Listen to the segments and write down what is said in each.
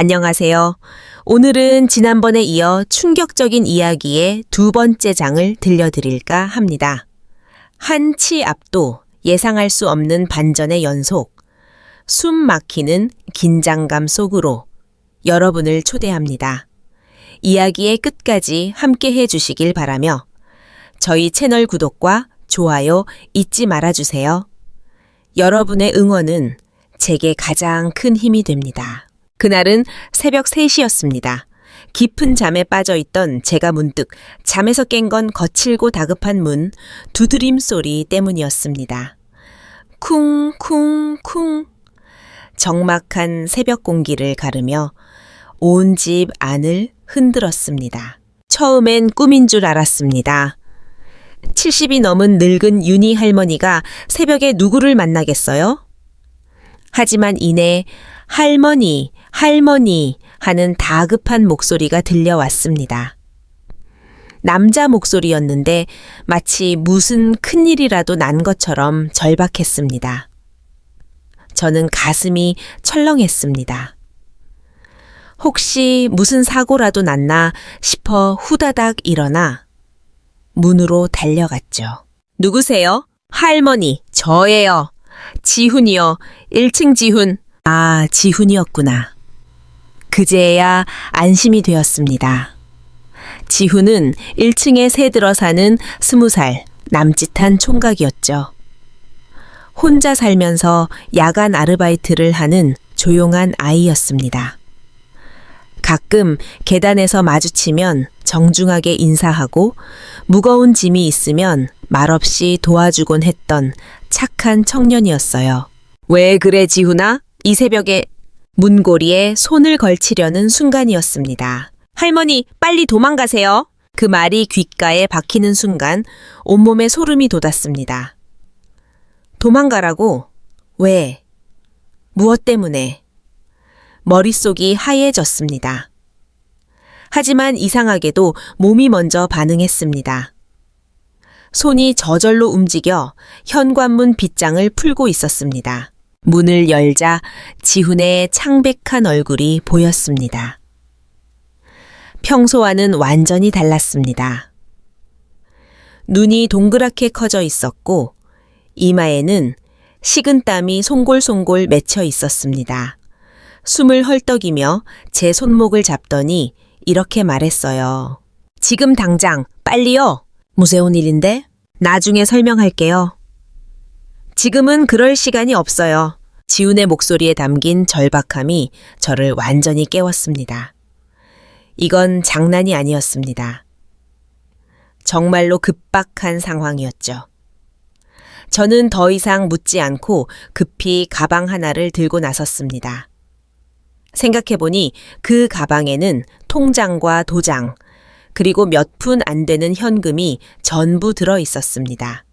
안녕하세요. 오늘은 지난번에 이어 충격적인 이야기의 두 번째 장을 들려드릴까 합니다. 한 치 앞도 예상할 수 없는 반전의 연속, 숨 막히는 긴장감 속으로 여러분을 초대합니다. 이야기의 끝까지 함께 해주시길 바라며 저희 채널 구독과 좋아요 잊지 말아주세요. 여러분의 응원은 제게 가장 큰 힘이 됩니다. 그날은 새벽 3시였습니다. 깊은 잠에 빠져있던 제가 문득 잠에서 깬 건 거칠고 다급한 문, 두드림 소리 때문이었습니다. 쿵쿵쿵. 적막한 새벽 공기를 가르며 온 집 안을 흔들었습니다. 처음엔 꿈인 줄 알았습니다. 70이 넘은 늙은 윤희 할머니가 새벽에 누구를 만나겠어요? 하지만 이내 할머니, 할머니 하는 다급한 목소리가 들려왔습니다. 남자 목소리였는데 마치 무슨 큰일이라도 난 것처럼 절박했습니다. 저는 가슴이 철렁했습니다. 혹시 무슨 사고라도 났나 싶어 후다닥 일어나 문으로 달려갔죠. 누구세요? 할머니, 저예요. 지훈이요. 1층 지훈. 아, 지훈이었구나. 그제야 안심이 되었습니다. 지훈은 1층에 새 들어 사는 20살 남짓한 총각이었죠. 혼자 살면서 야간 아르바이트를 하는 조용한 아이였습니다. 가끔 계단에서 마주치면 정중하게 인사하고 무거운 짐이 있으면 말없이 도와주곤 했던 착한 청년이었어요. 왜 그래 지훈아? 이 새벽에 문고리에 손을 걸치려는 순간이었습니다. 할머니, 빨리 도망가세요. 그 말이 귓가에 박히는 순간 온몸에 소름이 돋았습니다. 도망가라고? 왜? 무엇 때문에? 머릿속이 하얘졌습니다. 하지만 이상하게도 몸이 먼저 반응했습니다. 손이 저절로 움직여 현관문 빗장을 풀고 있었습니다. 문을 열자 지훈의 창백한 얼굴이 보였습니다. 평소와는 완전히 달랐습니다. 눈이 동그랗게 커져 있었고 이마에는 식은땀이 송골송골 맺혀 있었습니다. 숨을 헐떡이며 제 손목을 잡더니 이렇게 말했어요. 지금 당장 빨리요. 무서운 일인데? 나중에 설명할게요. 지금은 그럴 시간이 없어요. 지훈의 목소리에 담긴 절박함이 저를 완전히 깨웠습니다. 이건 장난이 아니었습니다. 정말로 급박한 상황이었죠. 저는 더 이상 묻지 않고 급히 가방 하나를 들고 나섰습니다. 생각해보니 그 가방에는 통장과 도장, 그리고 몇 푼 안 되는 현금이 전부 들어 있었습니다.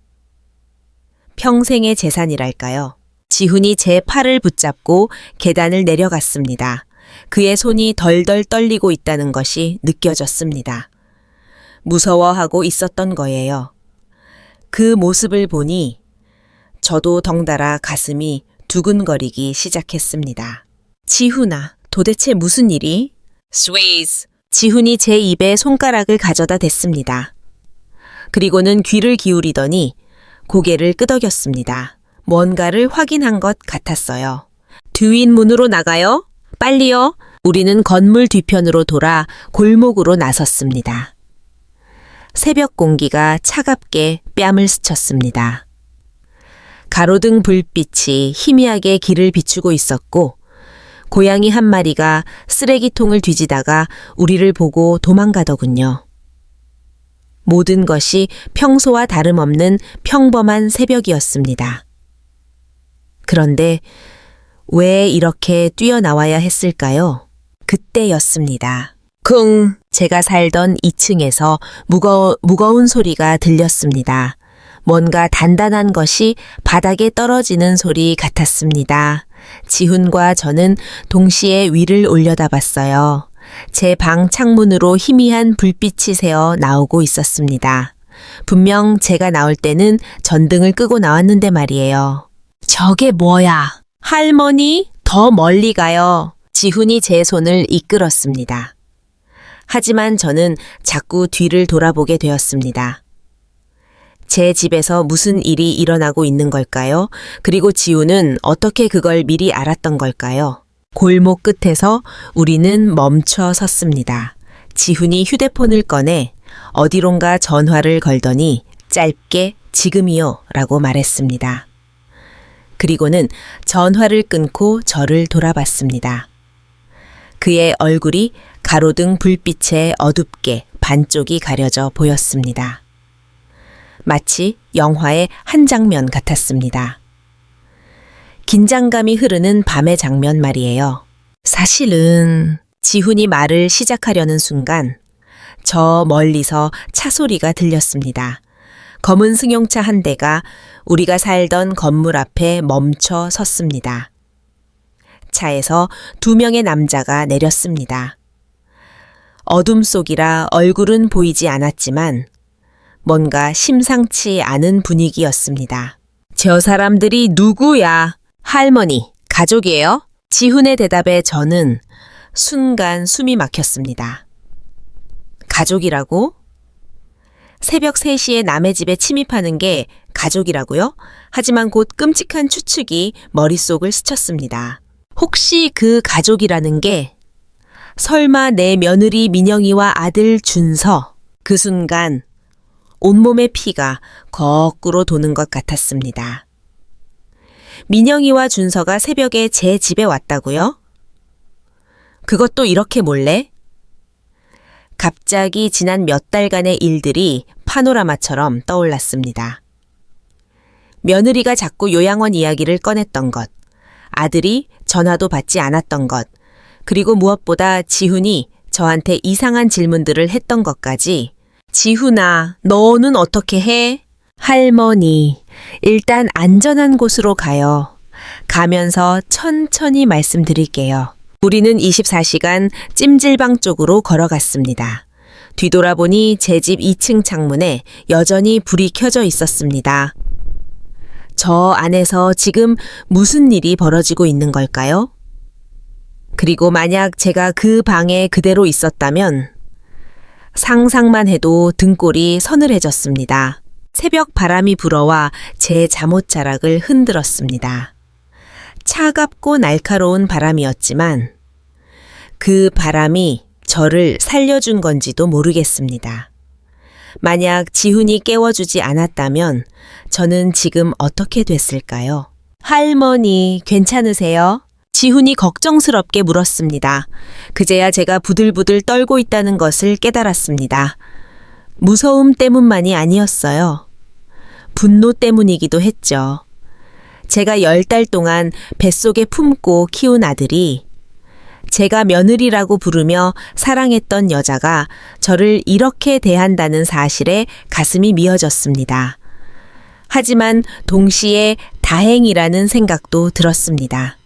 평생의 재산이랄까요. 지훈이 제 팔을 붙잡고 계단을 내려갔습니다. 그의 손이 덜덜 떨리고 있다는 것이 느껴졌습니다. 무서워하고 있었던 거예요. 그 모습을 보니 저도 덩달아 가슴이 두근거리기 시작했습니다. 지훈아, 도대체 무슨 일이? 스위스. 지훈이 제 입에 손가락을 가져다 댔습니다. 그리고는 귀를 기울이더니 고개를 끄덕였습니다. 뭔가를 확인한 것 같았어요. 뒷문으로 나가요? 빨리요. 우리는 건물 뒤편으로 돌아 골목으로 나섰습니다. 새벽 공기가 차갑게 뺨을 스쳤습니다. 가로등 불빛이 희미하게 길을 비추고 있었고 고양이 한 마리가 쓰레기통을 뒤지다가 우리를 보고 도망가더군요. 모든 것이 평소와 다름없는 평범한 새벽이었습니다. 그런데 왜 이렇게 뛰어나와야 했을까요? 그때였습니다. 쿵! 제가 살던 2층에서 무거운 소리가 들렸습니다. 뭔가 단단한 것이 바닥에 떨어지는 소리 같았습니다. 지훈과 저는 동시에 위를 올려다봤어요. 제 방 창문으로 희미한 불빛이 새어 나오고 있었습니다. 분명 제가 나올 때는 전등을 끄고 나왔는데 말이에요. 저게 뭐야? 할머니, 더 멀리 가요. 지훈이 제 손을 이끌었습니다. 하지만 저는 자꾸 뒤를 돌아보게 되었습니다. 제 집에서 무슨 일이 일어나고 있는 걸까요? 그리고 지훈은 어떻게 그걸 미리 알았던 걸까요? 골목 끝에서 우리는 멈춰 섰습니다. 지훈이 휴대폰을 꺼내 어디론가 전화를 걸더니 짧게 지금이요 라고 말했습니다. 그리고는 전화를 끊고 저를 돌아봤습니다. 그의 얼굴이 가로등 불빛에 어둡게 반쪽이 가려져 보였습니다. 마치 영화의 한 장면 같았습니다. 긴장감이 흐르는 밤의 장면 말이에요. 사실은 지훈이 말을 시작하려는 순간 저 멀리서 차 소리가 들렸습니다. 검은 승용차 한 대가 우리가 살던 건물 앞에 멈춰 섰습니다. 차에서 2명의 남자가 내렸습니다. 어둠 속이라 얼굴은 보이지 않았지만 뭔가 심상치 않은 분위기였습니다. 저 사람들이 누구야? 할머니, 가족이에요? 지훈의 대답에 저는 순간 숨이 막혔습니다. 가족이라고? 새벽 3시에 남의 집에 침입하는 게 가족이라고요? 하지만 곧 끔찍한 추측이 머릿속을 스쳤습니다. 혹시 그 가족이라는 게 설마 내 며느리 민영이와 아들 준서? 그 순간 온몸의 피가 거꾸로 도는 것 같았습니다. 민영이와 준서가 새벽에 제 집에 왔다고요? 그것도 이렇게 몰래? 갑자기 지난 몇 달간의 일들이 파노라마처럼 떠올랐습니다. 며느리가 자꾸 요양원 이야기를 꺼냈던 것, 아들이 전화도 받지 않았던 것, 그리고 무엇보다 지훈이 저한테 이상한 질문들을 했던 것까지 지훈아, 너는 어떻게 해? 할머니, 일단 안전한 곳으로 가요. 가면서 천천히 말씀드릴게요. 우리는 24시간 찜질방 쪽으로 걸어갔습니다. 뒤돌아보니 제 집 2층 창문에 여전히 불이 켜져 있었습니다. 저 안에서 지금 무슨 일이 벌어지고 있는 걸까요? 그리고 만약 제가 그 방에 그대로 있었다면 상상만 해도 등골이 서늘해졌습니다. 새벽 바람이 불어와 제 잠옷자락을 흔들었습니다. 차갑고 날카로운 바람이었지만 그 바람이 저를 살려준 건지도 모르겠습니다. 만약 지훈이 깨워주지 않았다면 저는 지금 어떻게 됐을까요? 할머니, 괜찮으세요? 지훈이 걱정스럽게 물었습니다. 그제야 제가 부들부들 떨고 있다는 것을 깨달았습니다. 무서움 때문만이 아니었어요. 분노 때문이기도 했죠. 제가 10달 동안 뱃속에 품고 키운 아들이 제가 며느리라고 부르며 사랑했던 여자가 저를 이렇게 대한다는 사실에 가슴이 미어졌습니다. 하지만 동시에 다행이라는 생각도 들었습니다.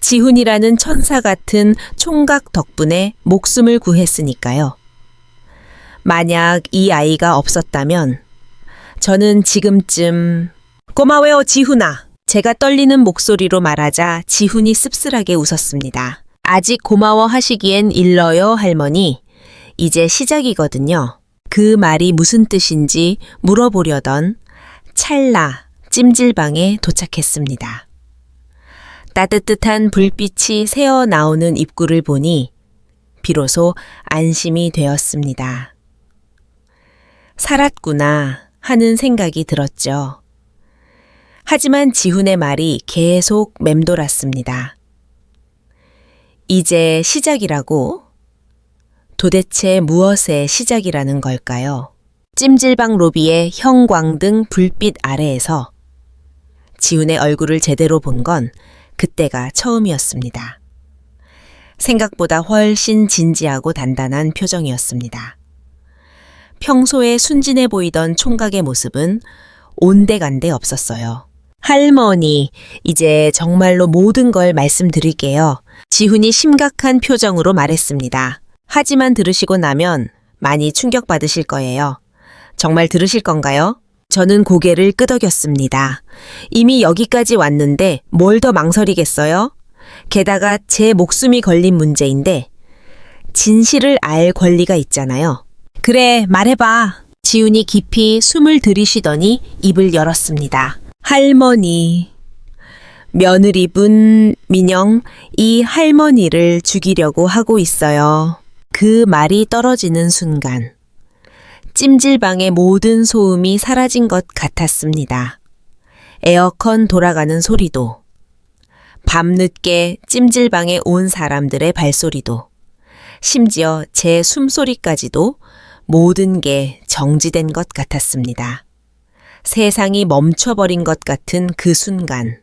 지훈이라는 천사 같은 총각 덕분에 목숨을 구했으니까요. 만약 이 아이가 없었다면 저는 지금쯤 고마워요, 지훈아. 제가 떨리는 목소리로 말하자 지훈이 씁쓸하게 웃었습니다. 아직 고마워하시기엔 일러요, 할머니. 이제 시작이거든요. 그 말이 무슨 뜻인지 물어보려던 찰나 찜질방에 도착했습니다. 따뜻한 불빛이 새어 나오는 입구를 보니 비로소 안심이 되었습니다. 살았구나 하는 생각이 들었죠. 하지만 지훈의 말이 계속 맴돌았습니다. 이제 시작이라고? 도대체 무엇의 시작이라는 걸까요? 찜질방 로비의 형광등 불빛 아래에서 지훈의 얼굴을 제대로 본 건 그때가 처음이었습니다. 생각보다 훨씬 진지하고 단단한 표정이었습니다. 평소에 순진해 보이던 총각의 모습은 온데간데 없었어요. 할머니, 이제 정말로 모든 걸 말씀드릴게요. 지훈이 심각한 표정으로 말했습니다. 하지만 들으시고 나면 많이 충격받으실 거예요. 정말 들으실 건가요? 저는 고개를 끄덕였습니다. 이미 여기까지 왔는데 뭘 더 망설이겠어요? 게다가 제 목숨이 걸린 문제인데 진실을 알 권리가 있잖아요. 그래, 말해봐. 지훈이 깊이 숨을 들이쉬더니 입을 열었습니다. 할머니. 며느리분 민영, 이 할머니를 죽이려고 하고 있어요. 그 말이 떨어지는 순간 찜질방의 모든 소음이 사라진 것 같았습니다. 에어컨 돌아가는 소리도, 밤늦게 찜질방에 온 사람들의 발소리도, 심지어 제 숨소리까지도 모든 게 정지된 것 같았습니다. 세상이 멈춰버린 것 같은 그 순간,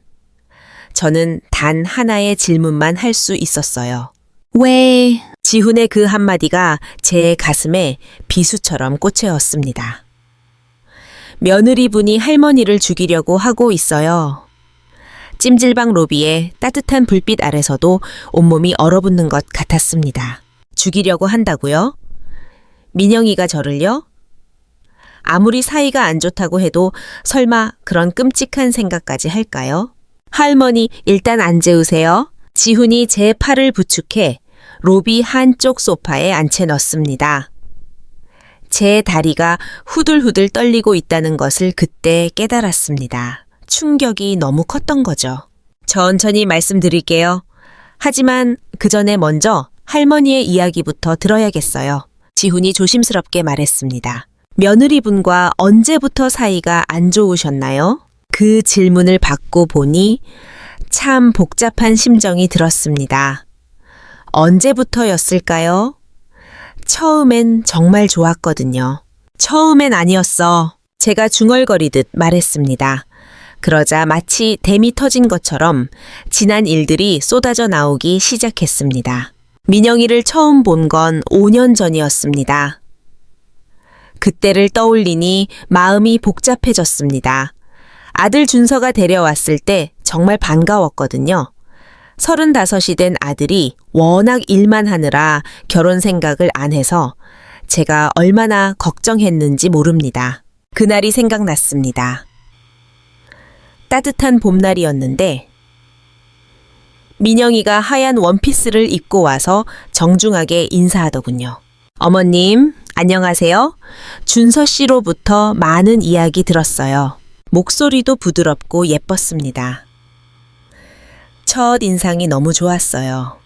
저는 단 하나의 질문만 할 수 있었어요. 왜? 지훈의 그 한마디가 제 가슴에 비수처럼 꽂혀왔습니다. 며느리분이 할머니를 죽이려고 하고 있어요. 찜질방 로비에 따뜻한 불빛 아래서도 온몸이 얼어붙는 것 같았습니다. 죽이려고 한다고요? 민영이가 저를요? 아무리 사이가 안 좋다고 해도 설마 그런 끔찍한 생각까지 할까요? 할머니, 일단 앉으세요. 지훈이 제 팔을 부축해 로비 한쪽 소파에 앉혀 넣습니다. 제 다리가 후들후들 떨리고 있다는 것을 그때 깨달았습니다. 충격이 너무 컸던 거죠. 천천히 말씀드릴게요. 하지만 그 전에 먼저 할머니의 이야기부터 들어야겠어요. 지훈이 조심스럽게 말했습니다. 며느리분과 언제부터 사이가 안 좋으셨나요? 그 질문을 받고 보니 참 복잡한 심정이 들었습니다. 언제부터였을까요? 처음엔 정말 좋았거든요. 처음엔 아니었어. 제가 중얼거리듯 말했습니다. 그러자 마치 댐이 터진 것처럼 지난 일들이 쏟아져 나오기 시작했습니다. 민영이를 처음 본 건 5년 전이었습니다. 그때를 떠올리니 마음이 복잡해졌습니다. 아들 준서가 데려왔을 때 정말 반가웠거든요. 35이 된 아들이 워낙 일만 하느라 결혼 생각을 안 해서 제가 얼마나 걱정했는지 모릅니다. 그날이 생각났습니다. 따뜻한 봄날이었는데 민영이가 하얀 원피스를 입고 와서 정중하게 인사하더군요. 어머님, 안녕하세요. 준서 씨로부터 많은 이야기 들었어요. 목소리도 부드럽고 예뻤습니다. 첫 인상이 너무 좋았어요.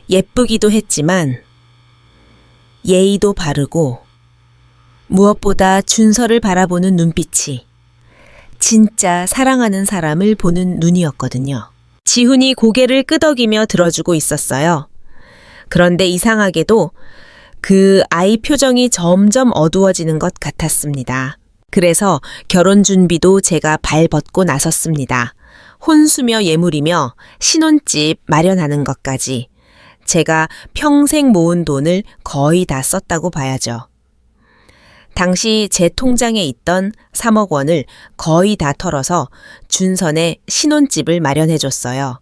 예쁘기도 했지만 예의도 바르고 무엇보다 준서를 바라보는 눈빛이 진짜 사랑하는 사람을 보는 눈이었거든요. 지훈이 고개를 끄덕이며 들어주고 있었어요. 그런데 이상하게도 그 아이 표정이 점점 어두워지는 것 같았습니다. 그래서 결혼 준비도 제가 발벗고 나섰습니다. 혼수며 예물이며 신혼집 마련하는 것까지 제가 평생 모은 돈을 거의 다 썼다고 봐야죠. 당시 제 통장에 있던 3억 원을 거의 다 털어서 준선의 신혼집을 마련해줬어요.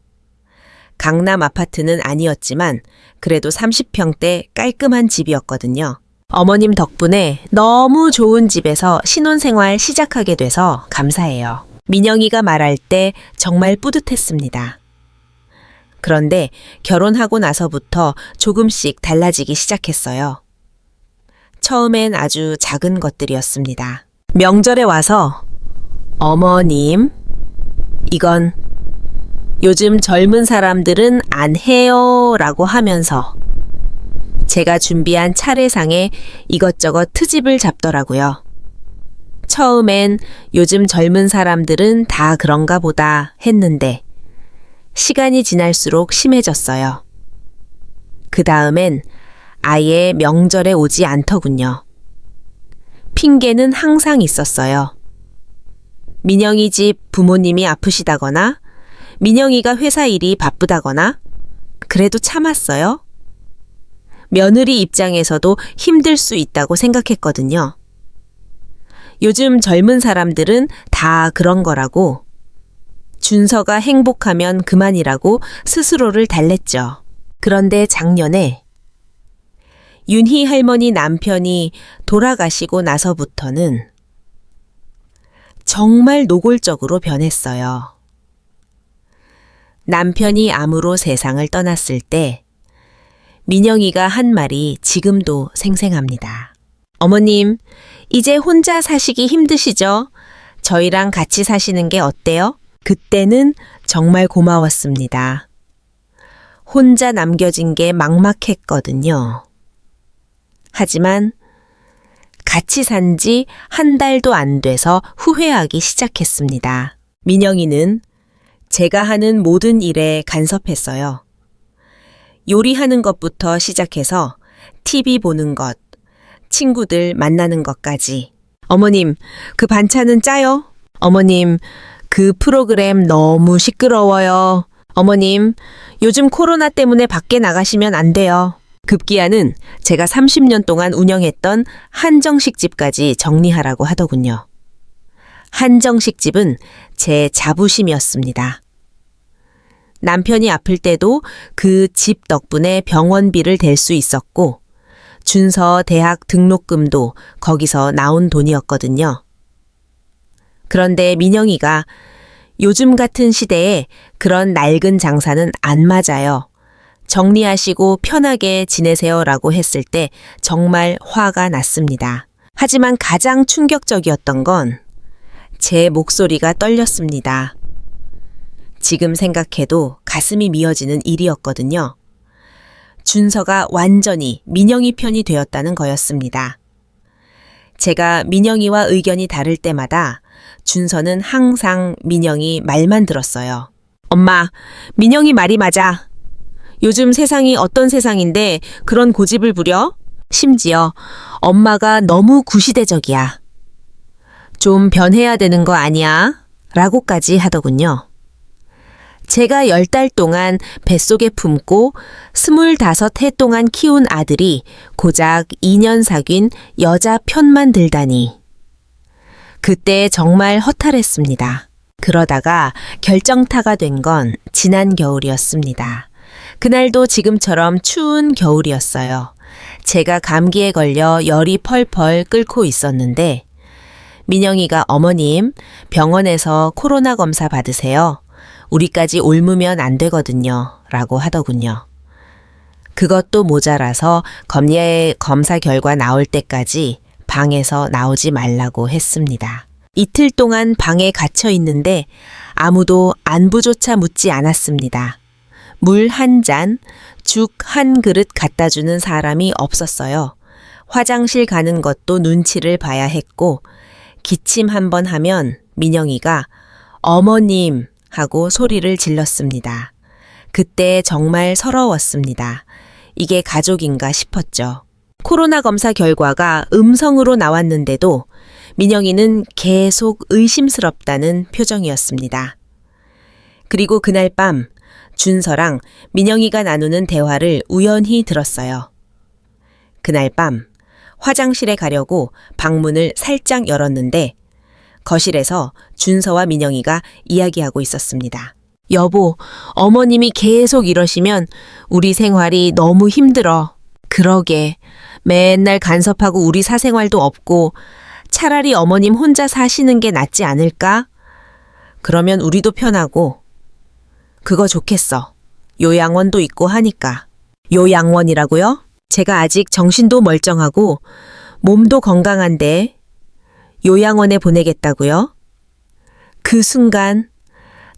강남 아파트는 아니었지만 그래도 30평대 깔끔한 집이었거든요. 어머님 덕분에 너무 좋은 집에서 신혼생활 시작하게 돼서 감사해요. 민영이가 말할 때 정말 뿌듯했습니다. 그런데 결혼하고 나서부터 조금씩 달라지기 시작했어요. 처음엔 아주 작은 것들이었습니다. 명절에 와서 어머님, 이건 요즘 젊은 사람들은 안 해요 라고 하면서 제가 준비한 차례상에 이것저것 트집을 잡더라고요. 처음엔 요즘 젊은 사람들은 다 그런가 보다 했는데 시간이 지날수록 심해졌어요. 그 다음엔 아예 명절에 오지 않더군요. 핑계는 항상 있었어요. 민영이 집 부모님이 아프시다거나 민영이가 회사 일이 바쁘다거나 그래도 참았어요. 며느리 입장에서도 힘들 수 있다고 생각했거든요. 요즘 젊은 사람들은 다 그런 거라고, 준서가 행복하면 그만이라고 스스로를 달랬죠. 그런데 작년에 윤희 할머니 남편이 돌아가시고 나서부터는 정말 노골적으로 변했어요. 남편이 암으로 세상을 떠났을 때 민영이가 한 말이 지금도 생생합니다. 어머님, 이제 혼자 사시기 힘드시죠? 저희랑 같이 사시는 게 어때요? 그때는 정말 고마웠습니다. 혼자 남겨진 게 막막했거든요. 하지만 같이 산 지 한 달도 안 돼서 후회하기 시작했습니다. 민영이는 제가 하는 모든 일에 간섭했어요. 요리하는 것부터 시작해서 TV 보는 것, 친구들 만나는 것까지. 어머님, 그 반찬은 짜요? 어머님, 그 프로그램 너무 시끄러워요. 어머님, 요즘 코로나 때문에 밖에 나가시면 안 돼요. 급기야는 제가 30년 동안 운영했던 한정식집까지 정리하라고 하더군요. 한정식집은 제 자부심이었습니다. 남편이 아플 때도 그 집 덕분에 병원비를 댈 수 있었고 준서 대학 등록금도 거기서 나온 돈이었거든요. 그런데 민영이가 요즘 같은 시대에 그런 낡은 장사는 안 맞아요. 정리하시고 편하게 지내세요라고 했을 때 정말 화가 났습니다. 하지만 가장 충격적이었던 건 제 목소리가 떨렸습니다. 지금 생각해도 가슴이 미어지는 일이었거든요. 준서가 완전히 민영이 편이 되었다는 거였습니다. 제가 민영이와 의견이 다를 때마다 준서는 항상 민영이 말만 들었어요. 엄마, 민영이 말이 맞아. 요즘 세상이 어떤 세상인데 그런 고집을 부려? 심지어 엄마가 너무 구시대적이야. 좀 변해야 되는 거 아니야? 라고까지 하더군요. 제가 10달 동안 뱃속에 품고 25해 동안 키운 아들이 고작 2년 사귄 여자 편만 들다니. 그때 정말 허탈했습니다. 그러다가 결정타가 된 건 지난 겨울이었습니다. 그날도 지금처럼 추운 겨울이었어요. 제가 감기에 걸려 열이 펄펄 끓고 있었는데 민영이가 어머님, 병원에서 코로나 검사 받으세요. 우리까지 옮으면 안 되거든요. 라고 하더군요. 그것도 모자라서 검사 결과 나올 때까지 방에서 나오지 말라고 했습니다. 이틀 동안 방에 갇혀 있는데 아무도 안부조차 묻지 않았습니다. 물 한 잔, 죽 한 그릇 갖다 주는 사람이 없었어요. 화장실 가는 것도 눈치를 봐야 했고 기침 한 번 하면 민영이가 어머님 하고 소리를 질렀습니다. 그때 정말 서러웠습니다. 이게 가족인가 싶었죠. 코로나 검사 결과가 음성으로 나왔는데도 민영이는 계속 의심스럽다는 표정이었습니다. 그리고 그날 밤 준서랑 민영이가 나누는 대화를 우연히 들었어요. 그날 밤 화장실에 가려고 방문을 살짝 열었는데 거실에서 준서와 민영이가 이야기하고 있었습니다. 여보, 어머님이 계속 이러시면 우리 생활이 너무 힘들어. 그러게, 맨날 간섭하고 우리 사생활도 없고 차라리 어머님 혼자 사시는 게 낫지 않을까? 그러면 우리도 편하고. 그거 좋겠어. 요양원도 있고 하니까. 요양원이라고요? 제가 아직 정신도 멀쩡하고 몸도 건강한데 요양원에 보내겠다고요? 그 순간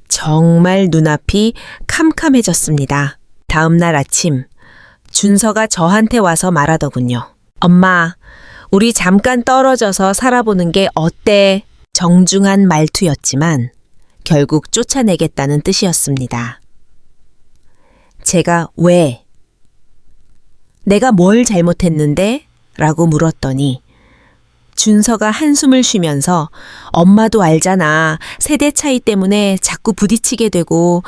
정말 눈앞이 캄캄해졌습니다. 다음 날 아침 준서가 저한테 와서 말하더군요. 엄마, 우리 잠깐 떨어져서 살아보는 게 어때? 정중한 말투였지만 결국 쫓아내겠다는 뜻이었습니다. 제가 왜? 내가 뭘 잘못했는데? 라고 물었더니 준서가 한숨을 쉬면서 엄마도 알잖아. 세대 차이 때문에 자꾸 부딪히게 되고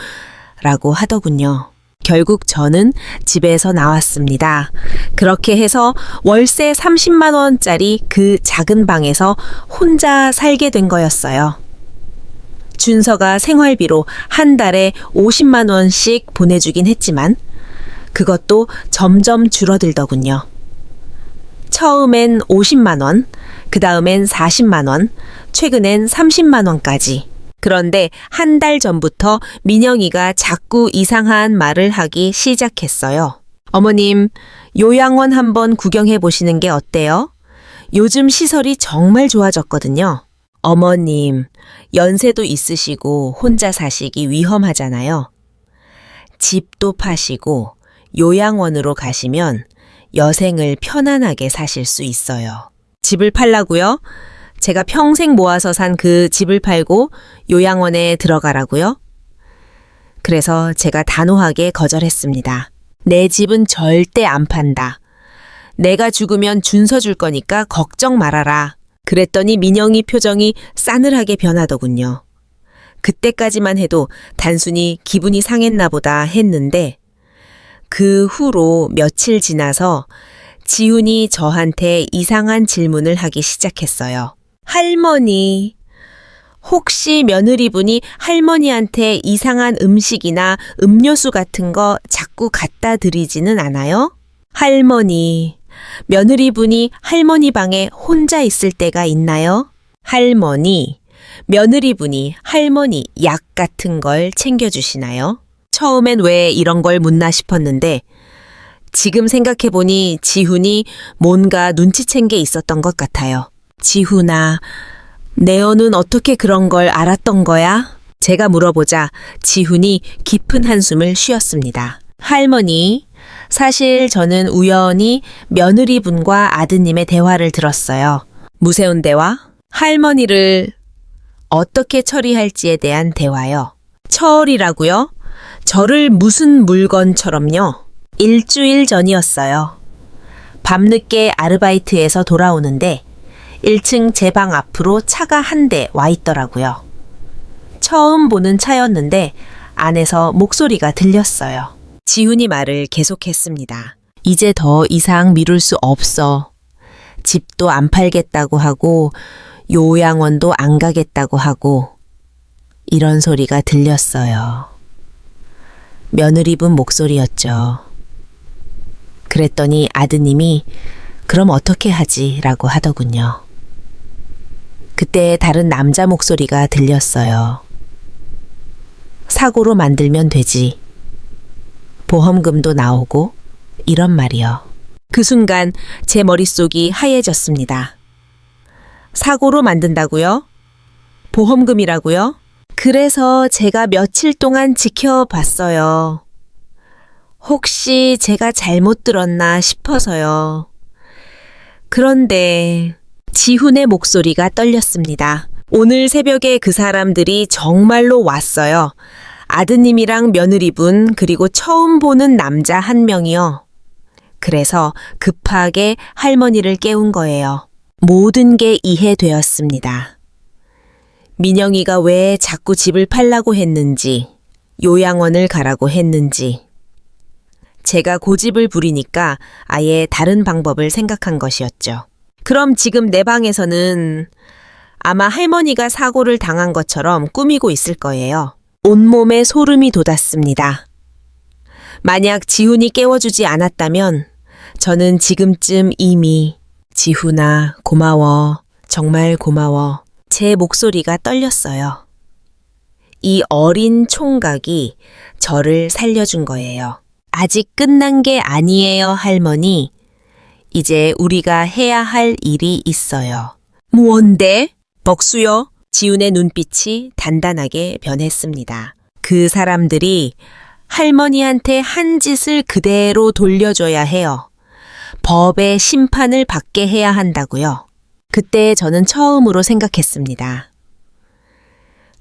라고 하더군요. 결국 저는 집에서 나왔습니다. 그렇게 해서 월세 30만 원짜리 그 작은 방에서 혼자 살게 된 거였어요. 준서가 생활비로 한 달에 50만 원씩 보내주긴 했지만 그것도 점점 줄어들더군요. 처음엔 50만 원, 그 다음엔 40만 원, 최근엔 30만 원까지. 그런데 한 달 전부터 민영이가 자꾸 이상한 말을 하기 시작했어요. 어머님, 요양원 한번 구경해 보시는 게 어때요? 요즘 시설이 정말 좋아졌거든요. 어머님, 연세도 있으시고 혼자 사시기 위험하잖아요. 집도 파시고 요양원으로 가시면 여생을 편안하게 사실 수 있어요. 집을 팔라고요? 제가 평생 모아서 산 그 집을 팔고 요양원에 들어가라고요? 그래서 제가 단호하게 거절했습니다. 내 집은 절대 안 판다. 내가 죽으면 준서 줄 거니까 걱정 말아라. 그랬더니 민영이 표정이 싸늘하게 변하더군요. 그때까지만 해도 단순히 기분이 상했나 보다 했는데 그 후로 며칠 지나서 지훈이 저한테 이상한 질문을 하기 시작했어요. 할머니, 혹시 며느리분이 할머니한테 이상한 음식이나 음료수 같은 거 자꾸 갖다 드리지는 않아요? 할머니, 며느리분이 할머니 방에 혼자 있을 때가 있나요? 할머니, 며느리분이 할머니 약 같은 걸 챙겨주시나요? 처음엔 왜 이런 걸 묻나 싶었는데 지금 생각해보니 지훈이 뭔가 눈치챈 게 있었던 것 같아요. 지훈아, 내 어는 어떻게 그런 걸 알았던 거야? 제가 물어보자 지훈이 깊은 한숨을 쉬었습니다. 할머니, 사실 저는 우연히 며느리분과 아드님의 대화를 들었어요. 무서운 대화? 할머니를 어떻게 처리할지에 대한 대화요. 처리라고요? 저를 무슨 물건처럼요? 일주일 전이었어요. 밤늦게 아르바이트에서 돌아오는데 1층 제 방 앞으로 차가 한 대 와 있더라고요. 처음 보는 차였는데 안에서 목소리가 들렸어요. 지훈이 말을 계속했습니다. 이제 더 이상 미룰 수 없어. 집도 안 팔겠다고 하고 요양원도 안 가겠다고 하고 이런 소리가 들렸어요. 며느리분 목소리였죠. 그랬더니 아드님이 그럼 어떻게 하지? 라고 하더군요. 그때 다른 남자 목소리가 들렸어요. 사고로 만들면 되지. 보험금도 나오고 이런 말이요. 그 순간 제 머릿속이 하얘졌습니다. 사고로 만든다고요? 보험금이라고요? 그래서 제가 며칠 동안 지켜봤어요. 혹시 제가 잘못 들었나 싶어서요. 그런데 지훈의 목소리가 떨렸습니다. 오늘 새벽에 그 사람들이 정말로 왔어요. 아드님이랑 며느리분 그리고 처음 보는 남자 한 명이요. 그래서 급하게 할머니를 깨운 거예요. 모든 게 이해되었습니다. 민영이가 왜 자꾸 집을 팔라고 했는지, 요양원을 가라고 했는지. 제가 고집을 부리니까 아예 다른 방법을 생각한 것이었죠. 그럼 지금 내 방에서는 아마 할머니가 사고를 당한 것처럼 꾸미고 있을 거예요. 온몸에 소름이 돋았습니다. 만약 지훈이 깨워주지 않았다면 저는 지금쯤 이미 지훈아, 고마워. 정말 고마워. 제 목소리가 떨렸어요. 이 어린 총각이 저를 살려준 거예요. 아직 끝난 게 아니에요, 할머니. 이제 우리가 해야 할 일이 있어요. 뭔데? 벅수요. 지훈의 눈빛이 단단하게 변했습니다. 그 사람들이 할머니한테 한 짓을 그대로 돌려줘야 해요. 법의 심판을 받게 해야 한다고요. 그때 저는 처음으로 생각했습니다.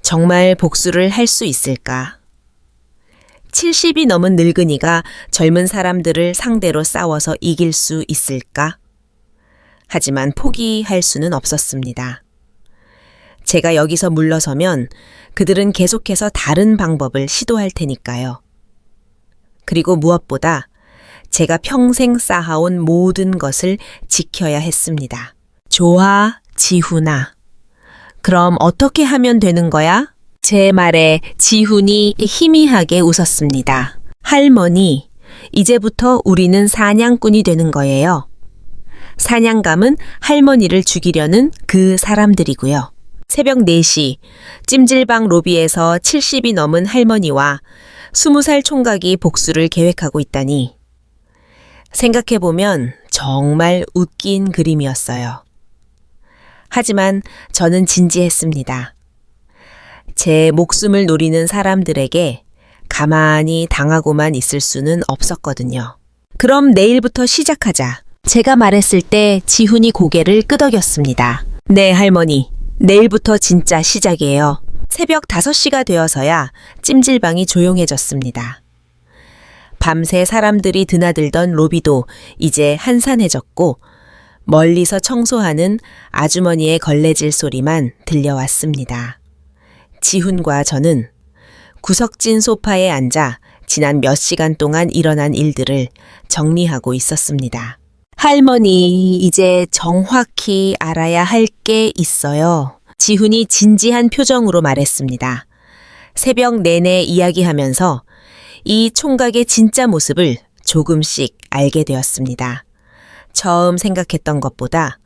정말 복수를 할 수 있을까? 70이 넘은 늙은이가 젊은 사람들을 상대로 싸워서 이길 수 있을까? 하지만 포기할 수는 없었습니다. 제가 여기서 물러서면 그들은 계속해서 다른 방법을 시도할 테니까요. 그리고 무엇보다 제가 평생 쌓아온 모든 것을 지켜야 했습니다. 좋아, 지훈아. 그럼 어떻게 하면 되는 거야? 제 말에 지훈이 희미하게 웃었습니다. 할머니, 이제부터 우리는 사냥꾼이 되는 거예요. 사냥감은 할머니를 죽이려는 그 사람들이고요. 새벽 4시 찜질방 로비에서 70이 넘은 할머니와 20살 총각이 복수를 계획하고 있다니. 생각해보면 정말 웃긴 그림이었어요. 하지만 저는 진지했습니다. 제 목숨을 노리는 사람들에게 가만히 당하고만 있을 수는 없었거든요. 그럼 내일부터 시작하자. 제가 말했을 때 지훈이 고개를 끄덕였습니다. 네, 할머니. 내일부터 진짜 시작이에요. 새벽 5시가 되어서야 찜질방이 조용해졌습니다. 밤새 사람들이 드나들던 로비도 이제 한산해졌고 멀리서 청소하는 아주머니의 걸레질 소리만 들려왔습니다. 지훈과 저는 구석진 소파에 앉아 지난 몇 시간 동안 일어난 일들을 정리하고 있었습니다. 할머니, 이제 정확히 알아야 할 게 있어요. 지훈이 진지한 표정으로 말했습니다. 새벽 내내 이야기하면서 이 총각의 진짜 모습을 조금씩 알게 되었습니다. 처음 생각했던 것보다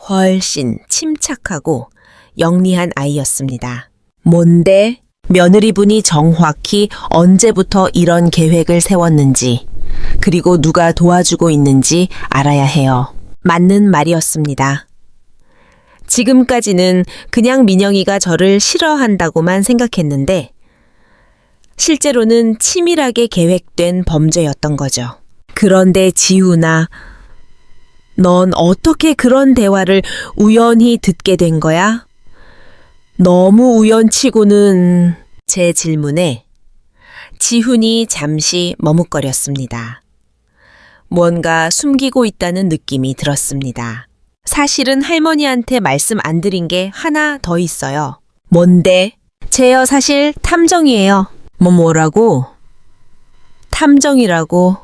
훨씬 침착하고 영리한 아이였습니다. 뭔데? 며느리분이 정확히 언제부터 이런 계획을 세웠는지, 그리고 누가 도와주고 있는지 알아야 해요. 맞는 말이었습니다. 지금까지는 그냥 민영이가 저를 싫어한다고만 생각했는데 실제로는 치밀하게 계획된 범죄였던 거죠. 그런데 지훈아, 넌 어떻게 그런 대화를 우연히 듣게 된 거야? 너무 우연치고는. 제 질문에 지훈이 잠시 머뭇거렸습니다. 뭔가 숨기고 있다는 느낌이 들었습니다. 사실은 할머니한테 말씀 안 드린 게 하나 더 있어요. 뭔데? 제요, 사실 탐정이에요. 뭐라고? 탐정이라고?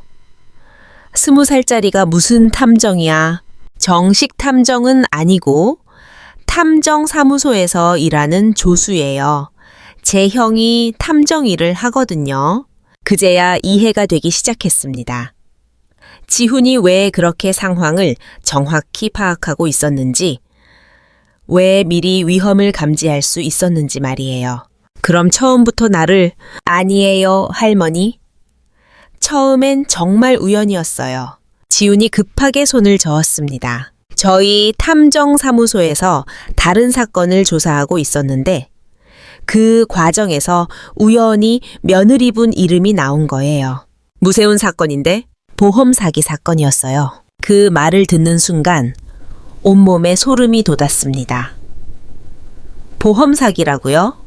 20살짜리가 무슨 탐정이야. 정식 탐정은 아니고 탐정사무소에서 일하는 조수예요. 제 형이 탐정 일을 하거든요. 그제야 이해가 되기 시작했습니다. 지훈이 왜 그렇게 상황을 정확히 파악하고 있었는지, 왜 미리 위험을 감지할 수 있었는지 말이에요. 그럼 처음부터 나를. 아니에요, 할머니. 처음엔 정말 우연이었어요. 지훈이 급하게 손을 저었습니다. 저희 탐정사무소에서 다른 사건을 조사하고 있었는데 그 과정에서 우연히 며느리분 이름이 나온 거예요. 무서운 사건인데? 보험 사기 사건이었어요. 그 말을 듣는 순간 온몸에 소름이 돋았습니다. 보험 사기라고요?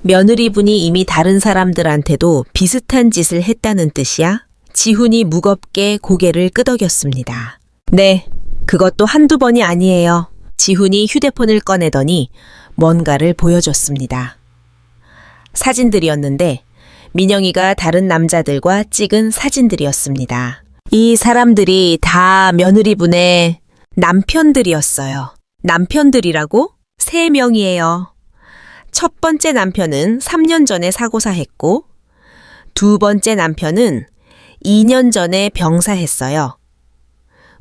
며느리분이 이미 다른 사람들한테도 비슷한 짓을 했다는 뜻이야? 지훈이 무겁게 고개를 끄덕였습니다. 네, 그것도 한두 번이 아니에요. 지훈이 휴대폰을 꺼내더니 뭔가를 보여줬습니다. 사진들이었는데 민영이가 다른 남자들과 찍은 사진들이었습니다. 이 사람들이 다 며느리분의 남편들이었어요. 남편들이라고? 3명이에요. 첫 번째 남편은 3년 전에 사고사했고 두 번째 남편은 2년 전에 병사했어요.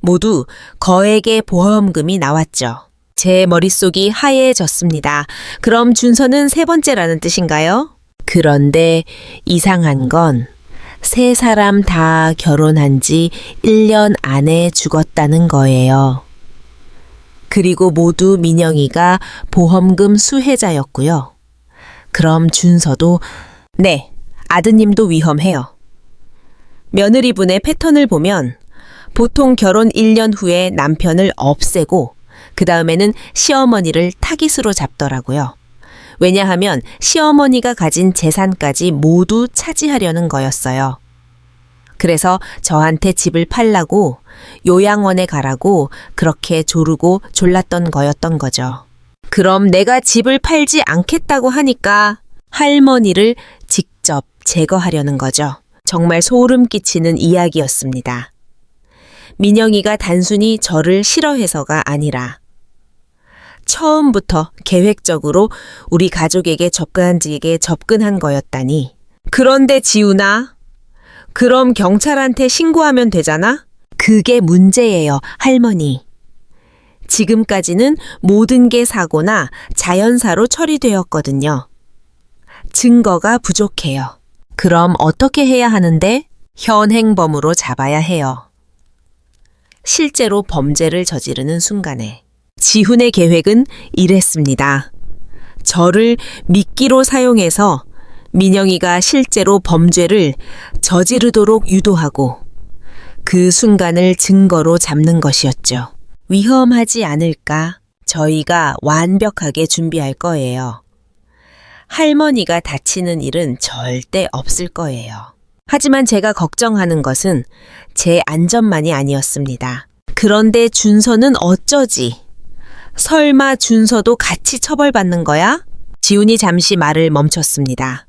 모두 거액의 보험금이 나왔죠. 제 머릿속이 하얘졌습니다. 그럼 준서는 3번째라는 뜻인가요? 그런데 이상한 건 3사람 다 결혼한 지 1년 안에 죽었다는 거예요. 그리고 모두 민영이가 보험금 수혜자였고요. 그럼 준서도, 네, 아드님도 위험해요. 며느리분의 패턴을 보면 보통 결혼 1년 후에 남편을 없애고 그 다음에는 시어머니를 타깃으로 잡더라고요. 왜냐하면 시어머니가 가진 재산까지 모두 차지하려는 거였어요. 그래서 저한테 집을 팔라고 요양원에 가라고 그렇게 조르고 졸랐던 거였던 거죠. 그럼 내가 집을 팔지 않겠다고 하니까 할머니를 직접 제거하려는 거죠. 정말 소름 끼치는 이야기였습니다. 민영이가 단순히 저를 싫어해서가 아니라 처음부터 계획적으로 우리 가족에게 접근한 거였다니. 그런데 지훈아, 그럼 경찰한테 신고하면 되잖아? 그게 문제예요, 할머니. 지금까지는 모든 게 사고나 자연사로 처리되었거든요. 증거가 부족해요. 그럼 어떻게 해야 하는데? 현행범으로 잡아야 해요. 실제로 범죄를 저지르는 순간에 지훈의 계획은 이랬습니다. 저를 미끼로 사용해서 민영이가 실제로 범죄를 저지르도록 유도하고 그 순간을 증거로 잡는 것이었죠. 위험하지 않을까? 저희가 완벽하게 준비할 거예요. 할머니가 다치는 일은 절대 없을 거예요. 하지만 제가 걱정하는 것은 제 안전만이 아니었습니다. 그런데 준서는 어쩌지? 설마 준서도 같이 처벌받는 거야? 지훈이 잠시 말을 멈췄습니다.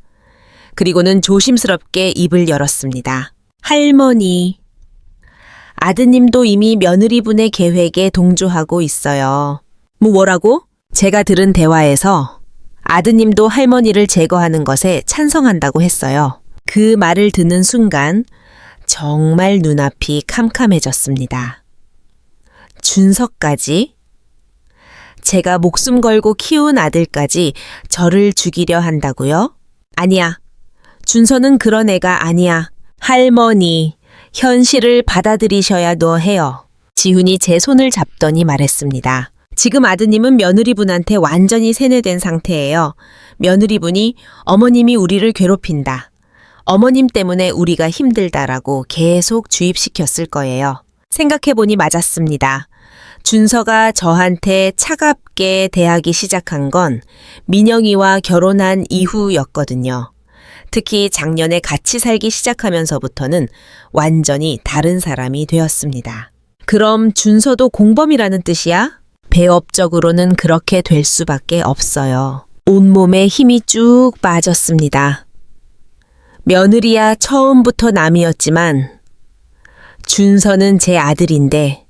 그리고는 조심스럽게 입을 열었습니다. 할머니, 아드님도 이미 며느리분의 계획에 동조하고 있어요. 뭐라고? 제가 들은 대화에서 아드님도 할머니를 제거하는 것에 찬성한다고 했어요. 그 말을 듣는 순간 정말 눈앞이 캄캄해졌습니다. 준서까지? 제가 목숨 걸고 키운 아들까지 저를 죽이려 한다고요? 아니야. 준서는 그런 애가 아니야. 할머니, 현실을 받아들이셔야 해요. 지훈이 제 손을 잡더니 말했습니다. 지금 아드님은 며느리분한테 완전히 세뇌된 상태예요. 며느리분이 어머님이 우리를 괴롭힌다. 어머님 때문에 우리가 힘들다라고 계속 주입시켰을 거예요. 생각해보니 맞았습니다. 준서가 저한테 차갑게 대하기 시작한 건 민영이와 결혼한 이후였거든요. 특히 작년에 같이 살기 시작하면서부터는 완전히 다른 사람이 되었습니다. 그럼 준서도 공범이라는 뜻이야? 배업적으로는 그렇게 될 수밖에 없어요. 온몸에 힘이 쭉 빠졌습니다. 며느리야 처음부터 남이었지만 준서는 제 아들인데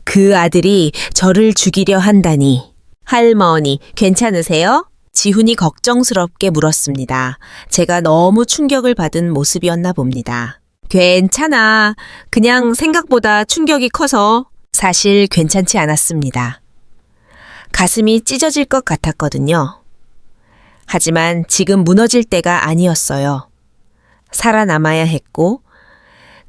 그 아들이 저를 죽이려 한다니. 할머니, 괜찮으세요? 지훈이 걱정스럽게 물었습니다. 제가 너무 충격을 받은 모습이었나 봅니다. 괜찮아. 그냥 생각보다 충격이 커서. 사실 괜찮지 않았습니다. 가슴이 찢어질 것 같았거든요. 하지만 지금 무너질 때가 아니었어요. 살아남아야 했고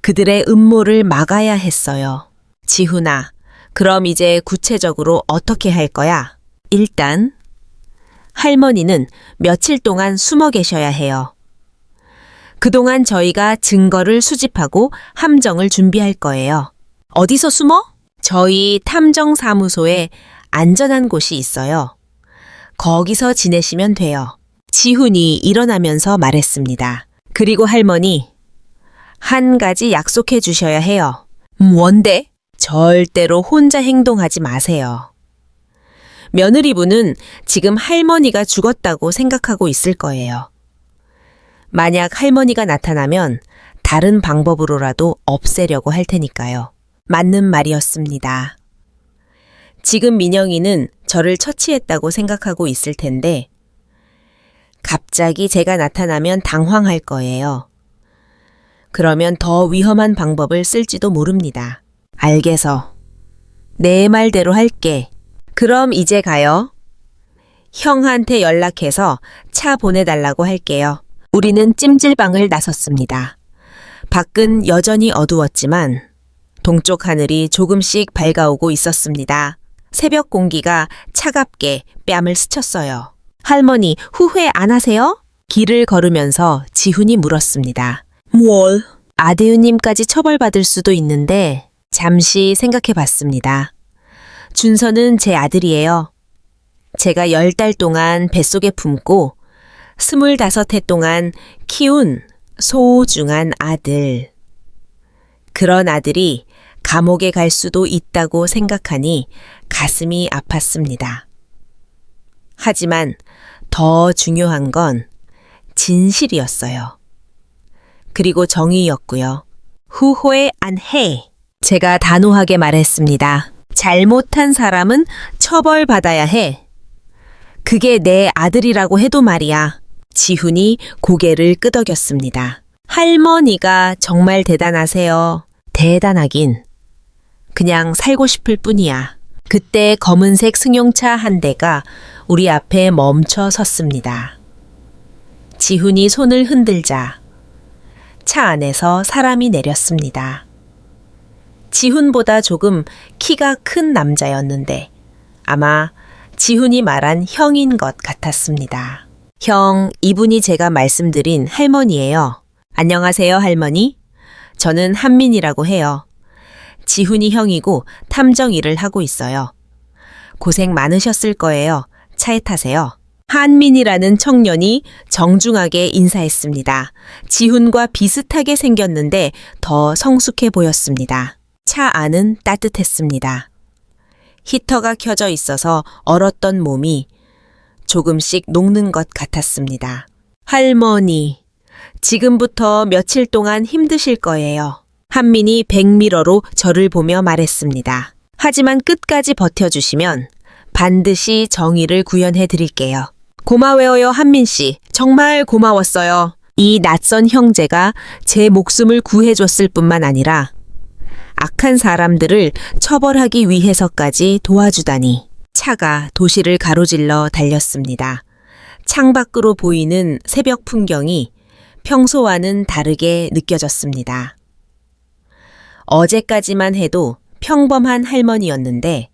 그들의 음모를 막아야 했어요. 지훈아, 그럼 이제 구체적으로 어떻게 할 거야? 일단 할머니는 며칠 동안 숨어 계셔야 해요. 그동안 저희가 증거를 수집하고 함정을 준비할 거예요. 어디서 숨어? 저희 탐정사무소에 안전한 곳이 있어요. 거기서 지내시면 돼요. 지훈이 일어나면서 말했습니다. 그리고 할머니, 한 가지 약속해 주셔야 해요. 뭔데? 절대로 혼자 행동하지 마세요. 며느리분은 지금 할머니가 죽었다고 생각하고 있을 거예요. 만약 할머니가 나타나면 다른 방법으로라도 없애려고 할 테니까요. 맞는 말이었습니다. 지금 민영이는 저를 처치했다고 생각하고 있을 텐데 갑자기 제가 나타나면 당황할 거예요. 그러면 더 위험한 방법을 쓸지도 모릅니다. 알겠어. 내 말대로 할게. 그럼 이제 가요. 형한테 연락해서 차 보내달라고 할게요. 우리는 찜질방을 나섰습니다. 밖은 여전히 어두웠지만 동쪽 하늘이 조금씩 밝아오고 있었습니다. 새벽 공기가 차갑게 뺨을 스쳤어요. 할머니, 후회 안 하세요? 길을 걸으면서 지훈이 물었습니다. 뭘? 아대우님까지 처벌받을 수도 있는데 잠시 생각해 봤습니다. 준서는 제 아들이에요. 제가 10달 동안 뱃속에 품고 25해 동안 키운 소중한 아들. 그런 아들이 감옥에 갈 수도 있다고 생각하니 가슴이 아팠습니다. 하지만 더 중요한 건 진실이었어요. 그리고 정의였고요. 후회 안 해. 제가 단호하게 말했습니다. 잘못한 사람은 처벌받아야 해. 그게 내 아들이라고 해도 말이야. 지훈이 고개를 끄덕였습니다. 할머니가 정말 대단하세요. 대단하긴. 그냥 살고 싶을 뿐이야. 그때 검은색 승용차 한 대가 우리 앞에 멈춰 섰습니다. 지훈이 손을 흔들자 차 안에서 사람이 내렸습니다. 지훈보다 조금 키가 큰 남자였는데 아마 지훈이 말한 형인 것 같았습니다. 형, 이분이 제가 말씀드린 할머니예요. 안녕하세요, 할머니. 저는 한민이라고 해요. 지훈이 형이고 탐정 일을 하고 있어요. 고생 많으셨을 거예요. 차에 타세요. 한민이라는 청년이 정중하게 인사했습니다. 지훈과 비슷하게 생겼는데 더 성숙해 보였습니다. 차 안은 따뜻했습니다. 히터가 켜져 있어서 얼었던 몸이 조금씩 녹는 것 같았습니다. 할머니, 지금부터 며칠 동안 힘드실 거예요. 한민이 백미러로 저를 보며 말했습니다. 하지만 끝까지 버텨주시면 반드시 정의를 구현해 드릴게요. 고마워요, 한민 씨. 정말 고마웠어요. 이 낯선 형제가 제 목숨을 구해줬을 뿐만 아니라 악한 사람들을 처벌하기 위해서까지 도와주다니. 차가 도시를 가로질러 달렸습니다. 창밖으로 보이는 새벽 풍경이 평소와는 다르게 느껴졌습니다. 어제까지만 해도 평범한 할머니였는데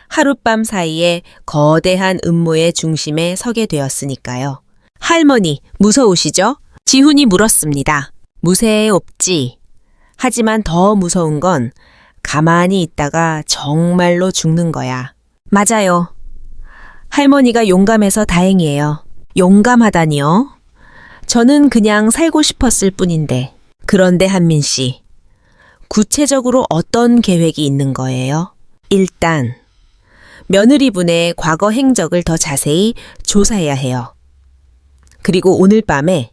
하룻밤 사이에 거대한 음모의 중심에 서게 되었으니까요. 할머니, 무서우시죠? 지훈이 물었습니다. 무쇠없지. 하지만 더 무서운 건 가만히 있다가 정말로 죽는 거야. 맞아요. 할머니가 용감해서 다행이에요. 용감하다니요? 저는 그냥 살고 싶었을 뿐인데. 그런데 한민 씨, 구체적으로 어떤 계획이 있는 거예요? 일단 며느리분의 과거 행적을 더 자세히 조사해야 해요. 그리고 오늘 밤에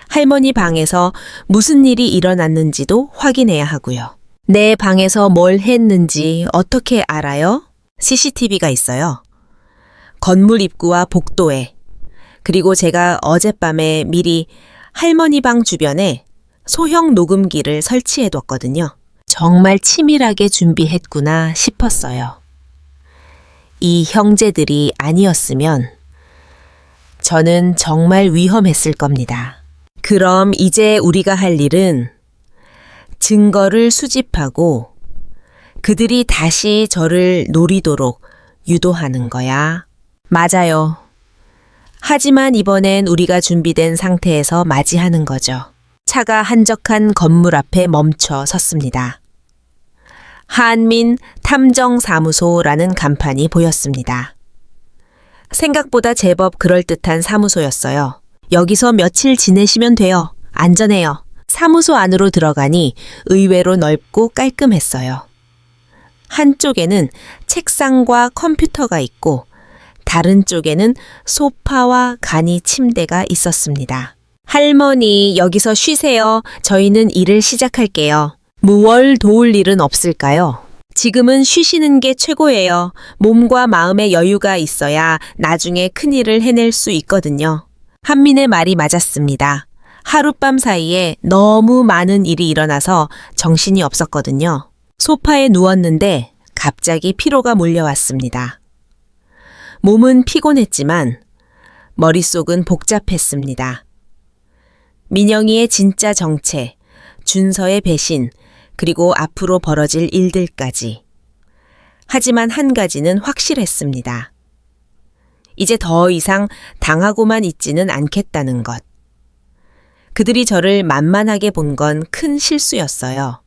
할머니 방에서 무슨 일이 일어났는지도 확인해야 하고요. 내 방에서 뭘 했는지 어떻게 알아요? CCTV가 있어요. 건물 입구와 복도에. 그리고 제가 어젯밤에 미리 할머니 방 주변에 소형 녹음기를 설치해뒀거든요. 정말 치밀하게 준비했구나 싶었어요. 이 형제들이 아니었으면 저는 정말 위험했을 겁니다. 그럼 이제 우리가 할 일은 증거를 수집하고 그들이 다시 저를 노리도록 유도하는 거야. 맞아요. 하지만 이번엔 우리가 준비된 상태에서 맞이하는 거죠. 차가 한적한 건물 앞에 멈춰 섰습니다. 한민 탐정사무소라는 간판이 보였습니다. 생각보다 제법 그럴듯한 사무소였어요. 여기서 며칠 지내시면 돼요. 안전해요. 사무소 안으로 들어가니 의외로 넓고 깔끔했어요. 한쪽에는 책상과 컴퓨터가 있고 다른 쪽에는 소파와 간이 침대가 있었습니다. 할머니, 여기서 쉬세요. 저희는 일을 시작할게요. 무얼 도울 일은 없을까요? 지금은 쉬시는 게 최고예요. 몸과 마음의 여유가 있어야 나중에 큰일을 해낼 수 있거든요. 한민의 말이 맞았습니다. 하룻밤 사이에 너무 많은 일이 일어나서 정신이 없었거든요. 소파에 누웠는데 갑자기 피로가 몰려왔습니다. 몸은 피곤했지만 머릿속은 복잡했습니다. 민영이의 진짜 정체, 준서의 배신, 그리고 앞으로 벌어질 일들까지. 하지만 한 가지는 확실했습니다. 이제 더 이상 당하고만 있지는 않겠다는 것. 그들이 저를 만만하게 본 건 큰 실수였어요.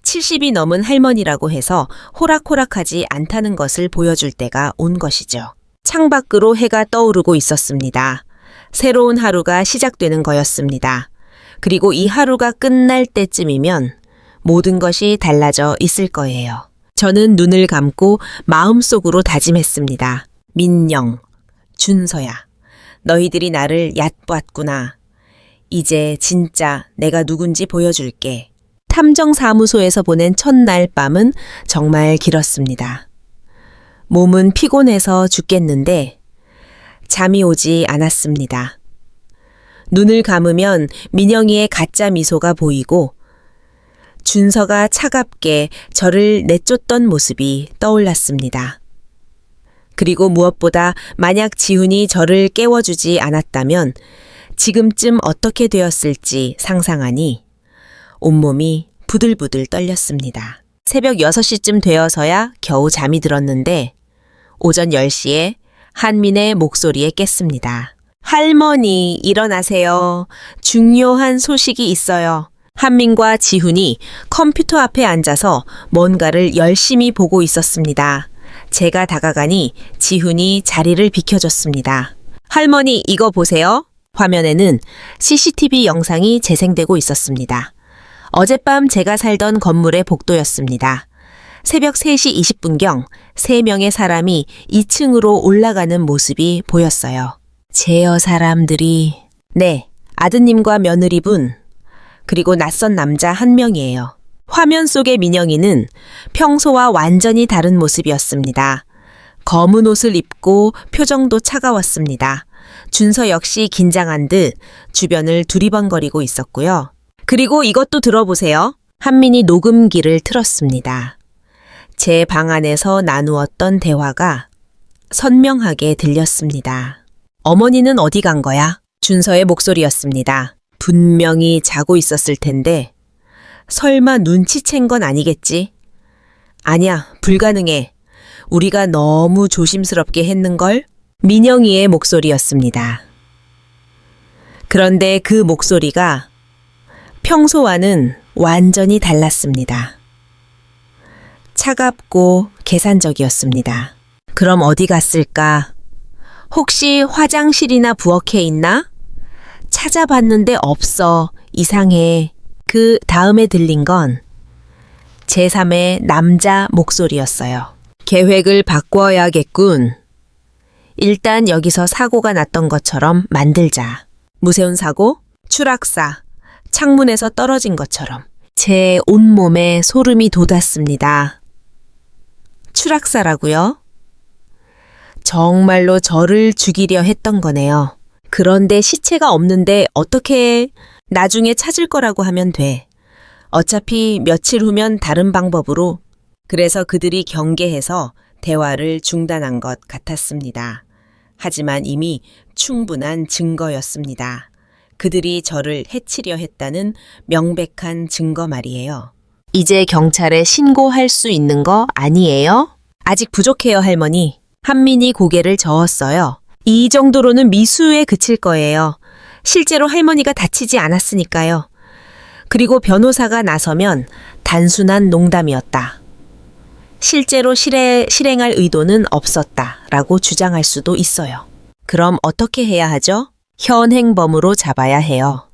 70이 넘은 할머니라고 해서 호락호락하지 않다는 것을 보여줄 때가 온 것이죠. 창밖으로 해가 떠오르고 있었습니다. 새로운 하루가 시작되는 거였습니다. 그리고 이 하루가 끝날 때쯤이면 모든 것이 달라져 있을 거예요. 저는 눈을 감고 마음속으로 다짐했습니다. 민영, 준서야, 너희들이 나를 얕봤구나. 이제 진짜 내가 누군지 보여줄게. 탐정사무소에서 보낸 첫날 밤은 정말 길었습니다. 몸은 피곤해서 죽겠는데 잠이 오지 않았습니다. 눈을 감으면 민영이의 가짜 미소가 보이고 준서가 차갑게 저를 내쫓던 모습이 떠올랐습니다. 그리고 무엇보다 만약 지훈이 저를 깨워주지 않았다면 지금쯤 어떻게 되었을지 상상하니 온몸이 부들부들 떨렸습니다. 새벽 6시쯤 되어서야 겨우 잠이 들었는데 오전 10시에 한민의 목소리에 깼습니다. 할머니, 일어나세요. 중요한 소식이 있어요. 한민과 지훈이 컴퓨터 앞에 앉아서 뭔가를 열심히 보고 있었습니다. 제가 다가가니 지훈이 자리를 비켜줬습니다. 할머니, 이거 보세요. 화면에는 CCTV 영상이 재생되고 있었습니다. 어젯밤 제가 살던 건물의 복도였습니다. 새벽 3시 20분경 3명의 사람이 2층으로 올라가는 모습이 보였어요. 제어 사람들이, 네, 아드님과 며느리분, 그리고 낯선 남자 1명이에요. 화면 속의 민영이는 평소와 완전히 다른 모습이었습니다. 검은 옷을 입고 표정도 차가웠습니다. 준서 역시 긴장한 듯 주변을 두리번거리고 있었고요. 그리고 이것도 들어보세요. 한민이 녹음기를 틀었습니다. 제 방 안에서 나누었던 대화가 선명하게 들렸습니다. 어머니는 어디 간 거야? 준서의 목소리였습니다. 분명히 자고 있었을 텐데 설마 눈치챈 건 아니겠지? 아니야, 불가능해. 우리가 너무 조심스럽게 했는걸? 민영이의 목소리였습니다. 그런데 그 목소리가 평소와는 완전히 달랐습니다. 차갑고 계산적이었습니다. 그럼 어디 갔을까? 혹시 화장실이나 부엌에 있나? 찾아봤는데 없어. 이상해. 그 다음에 들린 건 제3의 남자 목소리였어요. 계획을 바꿔야겠군. 일단 여기서 사고가 났던 것처럼 만들자. 무서운 사고? 추락사. 창문에서 떨어진 것처럼. 제 온몸에 소름이 돋았습니다. 추락사라고요? 정말로 저를 죽이려 했던 거네요. 그런데 시체가 없는데 어떻게 나중에 찾을 거라고 하면 돼. 어차피 며칠 후면 다른 방법으로. 그래서 그들이 경계해서 대화를 중단한 것 같았습니다. 하지만 이미 충분한 증거였습니다. 그들이 저를 해치려 했다는 명백한 증거 말이에요. 이제 경찰에 신고할 수 있는 거 아니에요? 아직 부족해요, 할머니. 한민이 고개를 저었어요. 이 정도로는 미수에 그칠 거예요. 실제로 할머니가 다치지 않았으니까요. 그리고 변호사가 나서면 단순한 농담이었다. 실제로 실행할 의도는 없었다라고 주장할 수도 있어요. 그럼 어떻게 해야 하죠? 현행범으로 잡아야 해요.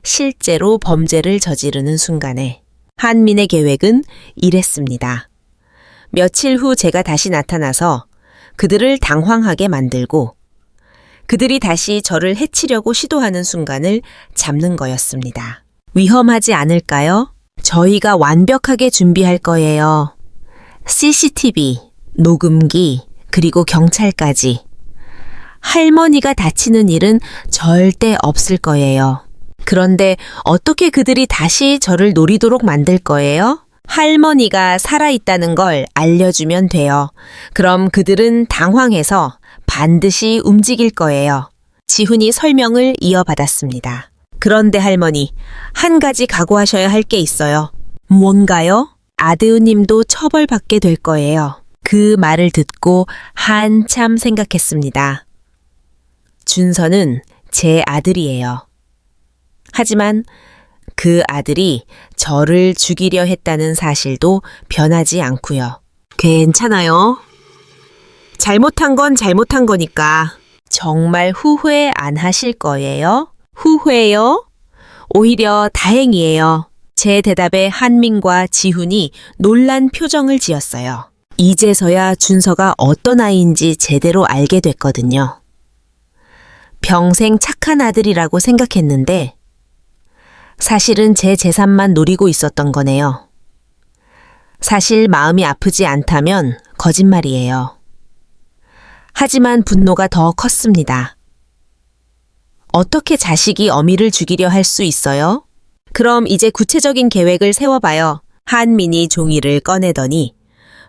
실제로 범죄를 저지르는 순간에 한민의 계획은 이랬습니다. 며칠 후 제가 다시 나타나서 그들을 당황하게 만들고 그들이 다시 저를 해치려고 시도하는 순간을 잡는 거였습니다. 위험하지 않을까요? 저희가 완벽하게 준비할 거예요. CCTV, 녹음기, 그리고 경찰까지. 할머니가 다치는 일은 절대 없을 거예요. 그런데 어떻게 그들이 다시 저를 노리도록 만들 거예요? 할머니가 살아있다는 걸 알려주면 돼요. 그럼 그들은 당황해서 반드시 움직일 거예요. 지훈이 설명을 이어받았습니다. 그런데 할머니, 한 가지 각오하셔야 할 게 있어요. 뭔가요? 아드우님도 처벌받게 될 거예요. 그 말을 듣고 한참 생각했습니다. 준서는 제 아들이에요. 하지만 그 아들이 저를 죽이려 했다는 사실도 변하지 않고요. 괜찮아요. 잘못한 건 잘못한 거니까 정말 후회 안 하실 거예요? 후회요? 오히려 다행이에요. 제 대답에 한민과 지훈이 놀란 표정을 지었어요. 이제서야 준서가 어떤 아이인지 제대로 알게 됐거든요. 평생 착한 아들이라고 생각했는데 사실은 제 재산만 노리고 있었던 거네요. 사실 마음이 아프지 않다면 거짓말이에요. 하지만 분노가 더 컸습니다. 어떻게 자식이 어미를 죽이려 할 수 있어요? 그럼 이제 구체적인 계획을 세워봐요. 한민이 종이를 꺼내더니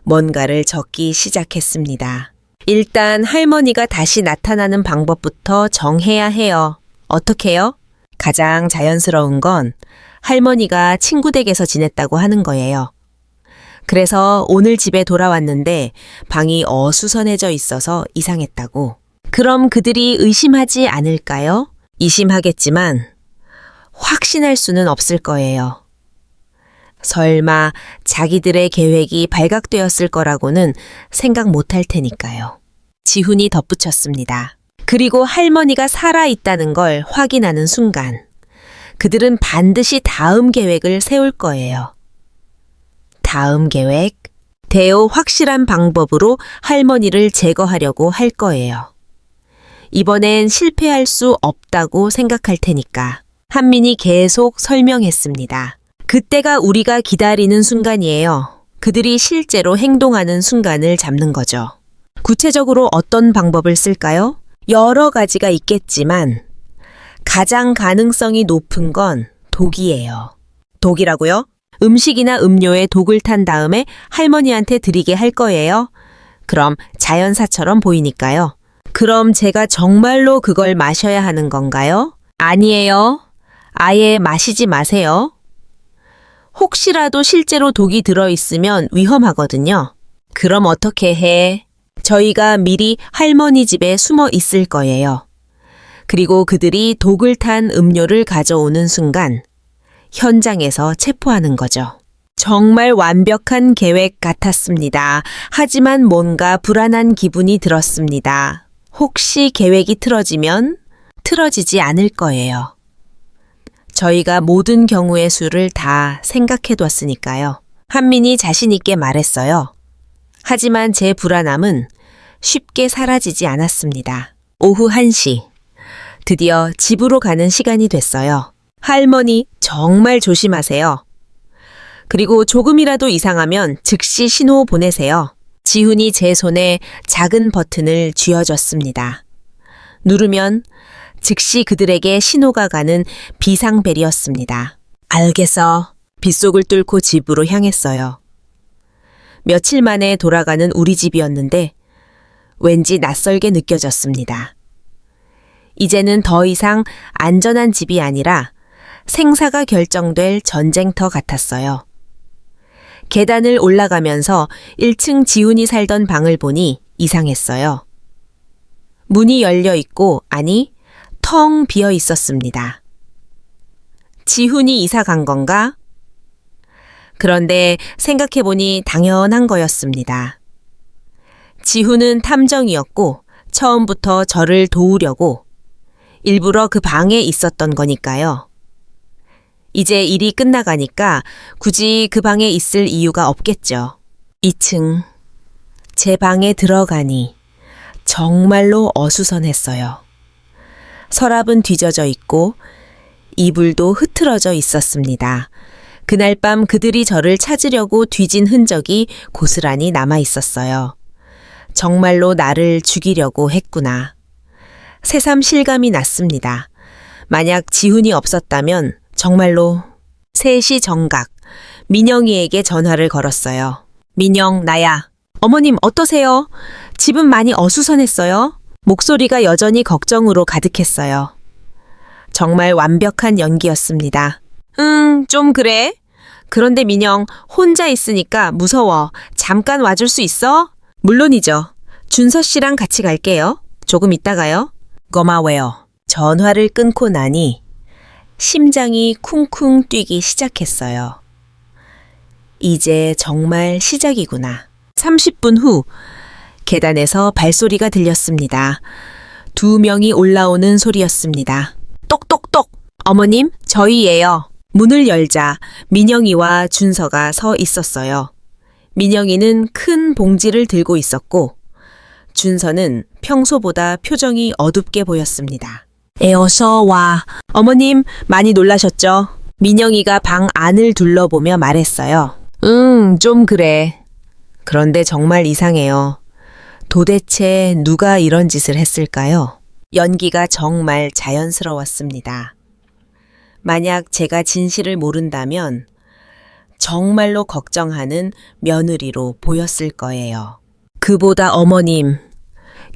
뭔가를 적기 시작했습니다. 일단 할머니가 다시 나타나는 방법부터 정해야 해요. 어떻게요? 가장 자연스러운 건 할머니가 친구 댁에서 지냈다고 하는 거예요. 그래서 오늘 집에 돌아왔는데 방이 어수선해져 있어서 이상했다고. 그럼 그들이 의심하지 않을까요? 의심하겠지만 확신할 수는 없을 거예요. 설마 자기들의 계획이 발각되었을 거라고는 생각 못할 테니까요. 지훈이 덧붙였습니다. 그리고 할머니가 살아있다는 걸 확인하는 순간 그들은 반드시 다음 계획을 세울 거예요. 다음 계획? 대오 확실한 방법으로 할머니를 제거하려고 할 거예요. 이번엔 실패할 수 없다고 생각할 테니까. 한민이 계속 설명했습니다. 그때가 우리가 기다리는 순간이에요. 그들이 실제로 행동하는 순간을 잡는 거죠. 구체적으로 어떤 방법을 쓸까요? 여러 가지가 있겠지만 가장 가능성이 높은 건 독이에요. 독이라고요? 음식이나 음료에 독을 탄 다음에 할머니한테 드리게 할 거예요. 그럼 자연사처럼 보이니까요. 그럼 제가 정말로 그걸 마셔야 하는 건가요? 아니에요. 아예 마시지 마세요. 혹시라도 실제로 독이 들어있으면 위험하거든요. 그럼 어떻게 해? 저희가 미리 할머니 집에 숨어 있을 거예요. 그리고 그들이 독을 탄 음료를 가져오는 순간 현장에서 체포하는 거죠. 정말 완벽한 계획 같았습니다. 하지만 뭔가 불안한 기분이 들었습니다. 혹시 계획이 틀어지면 틀어지지 않을 거예요. 저희가 모든 경우의 수를 다 생각해뒀으니까요. 한민이 자신 있게 말했어요. 하지만 제 불안함은 쉽게 사라지지 않았습니다. 오후 1시. 드디어 집으로 가는 시간이 됐어요. 할머니, 정말 조심하세요. 그리고 조금이라도 이상하면 즉시 신호 보내세요. 지훈이 제 손에 작은 버튼을 쥐어줬습니다. 누르면 즉시 그들에게 신호가 가는 비상벨이었습니다. 알겠어. 빗속을 뚫고 집으로 향했어요. 며칠 만에 돌아가는 우리 집이었는데 왠지 낯설게 느껴졌습니다. 이제는 더 이상 안전한 집이 아니라 생사가 결정될 전쟁터 같았어요. 계단을 올라가면서 1층 지훈이 살던 방을 보니 이상했어요. 문이 열려 있고, 아니, 텅 비어 있었습니다. 지훈이 이사 간 건가? 그런데 생각해보니 당연한 거였습니다. 지훈은 탐정이었고 처음부터 저를 도우려고 일부러 그 방에 있었던 거니까요. 이제 일이 끝나가니까 굳이 그 방에 있을 이유가 없겠죠. 2층. 제 방에 들어가니 정말로 어수선했어요. 서랍은 뒤져져 있고 이불도 흐트러져 있었습니다. 그날 밤 그들이 저를 찾으려고 뒤진 흔적이 고스란히 남아 있었어요. 정말로 나를 죽이려고 했구나. 새삼 실감이 났습니다. 만약 지훈이 없었다면 정말로 3시 정각 민영이에게 전화를 걸었어요. 민영, 나야. 어머님 어떠세요? 집은 많이 어수선했어요. 목소리가 여전히 걱정으로 가득했어요. 정말 완벽한 연기였습니다. 좀 그래. 그런데 민영, 혼자 있으니까 무서워. 잠깐 와줄 수 있어? 물론이죠. 준서 씨랑 같이 갈게요. 조금 있다가요. 고마워요. 전화를 끊고 나니 심장이 쿵쿵 뛰기 시작했어요. 이제 정말 시작이구나. 30분 후 계단에서 발소리가 들렸습니다. 2명이 올라오는 소리였습니다. 똑똑똑! 어머님, 저희예요. 문을 열자 민영이와 준서가 서 있었어요. 민영이는 큰 봉지를 들고 있었고 준서는 평소보다 표정이 어둡게 보였습니다. 어서 와. 어머님, 많이 놀라셨죠? 민영이가 방 안을 둘러보며 말했어요. 좀 그래. 그런데 정말 이상해요. 도대체 누가 이런 짓을 했을까요? 연기가 정말 자연스러웠습니다. 만약 제가 진실을 모른다면 정말로 걱정하는 며느리로 보였을 거예요. 그보다 어머님,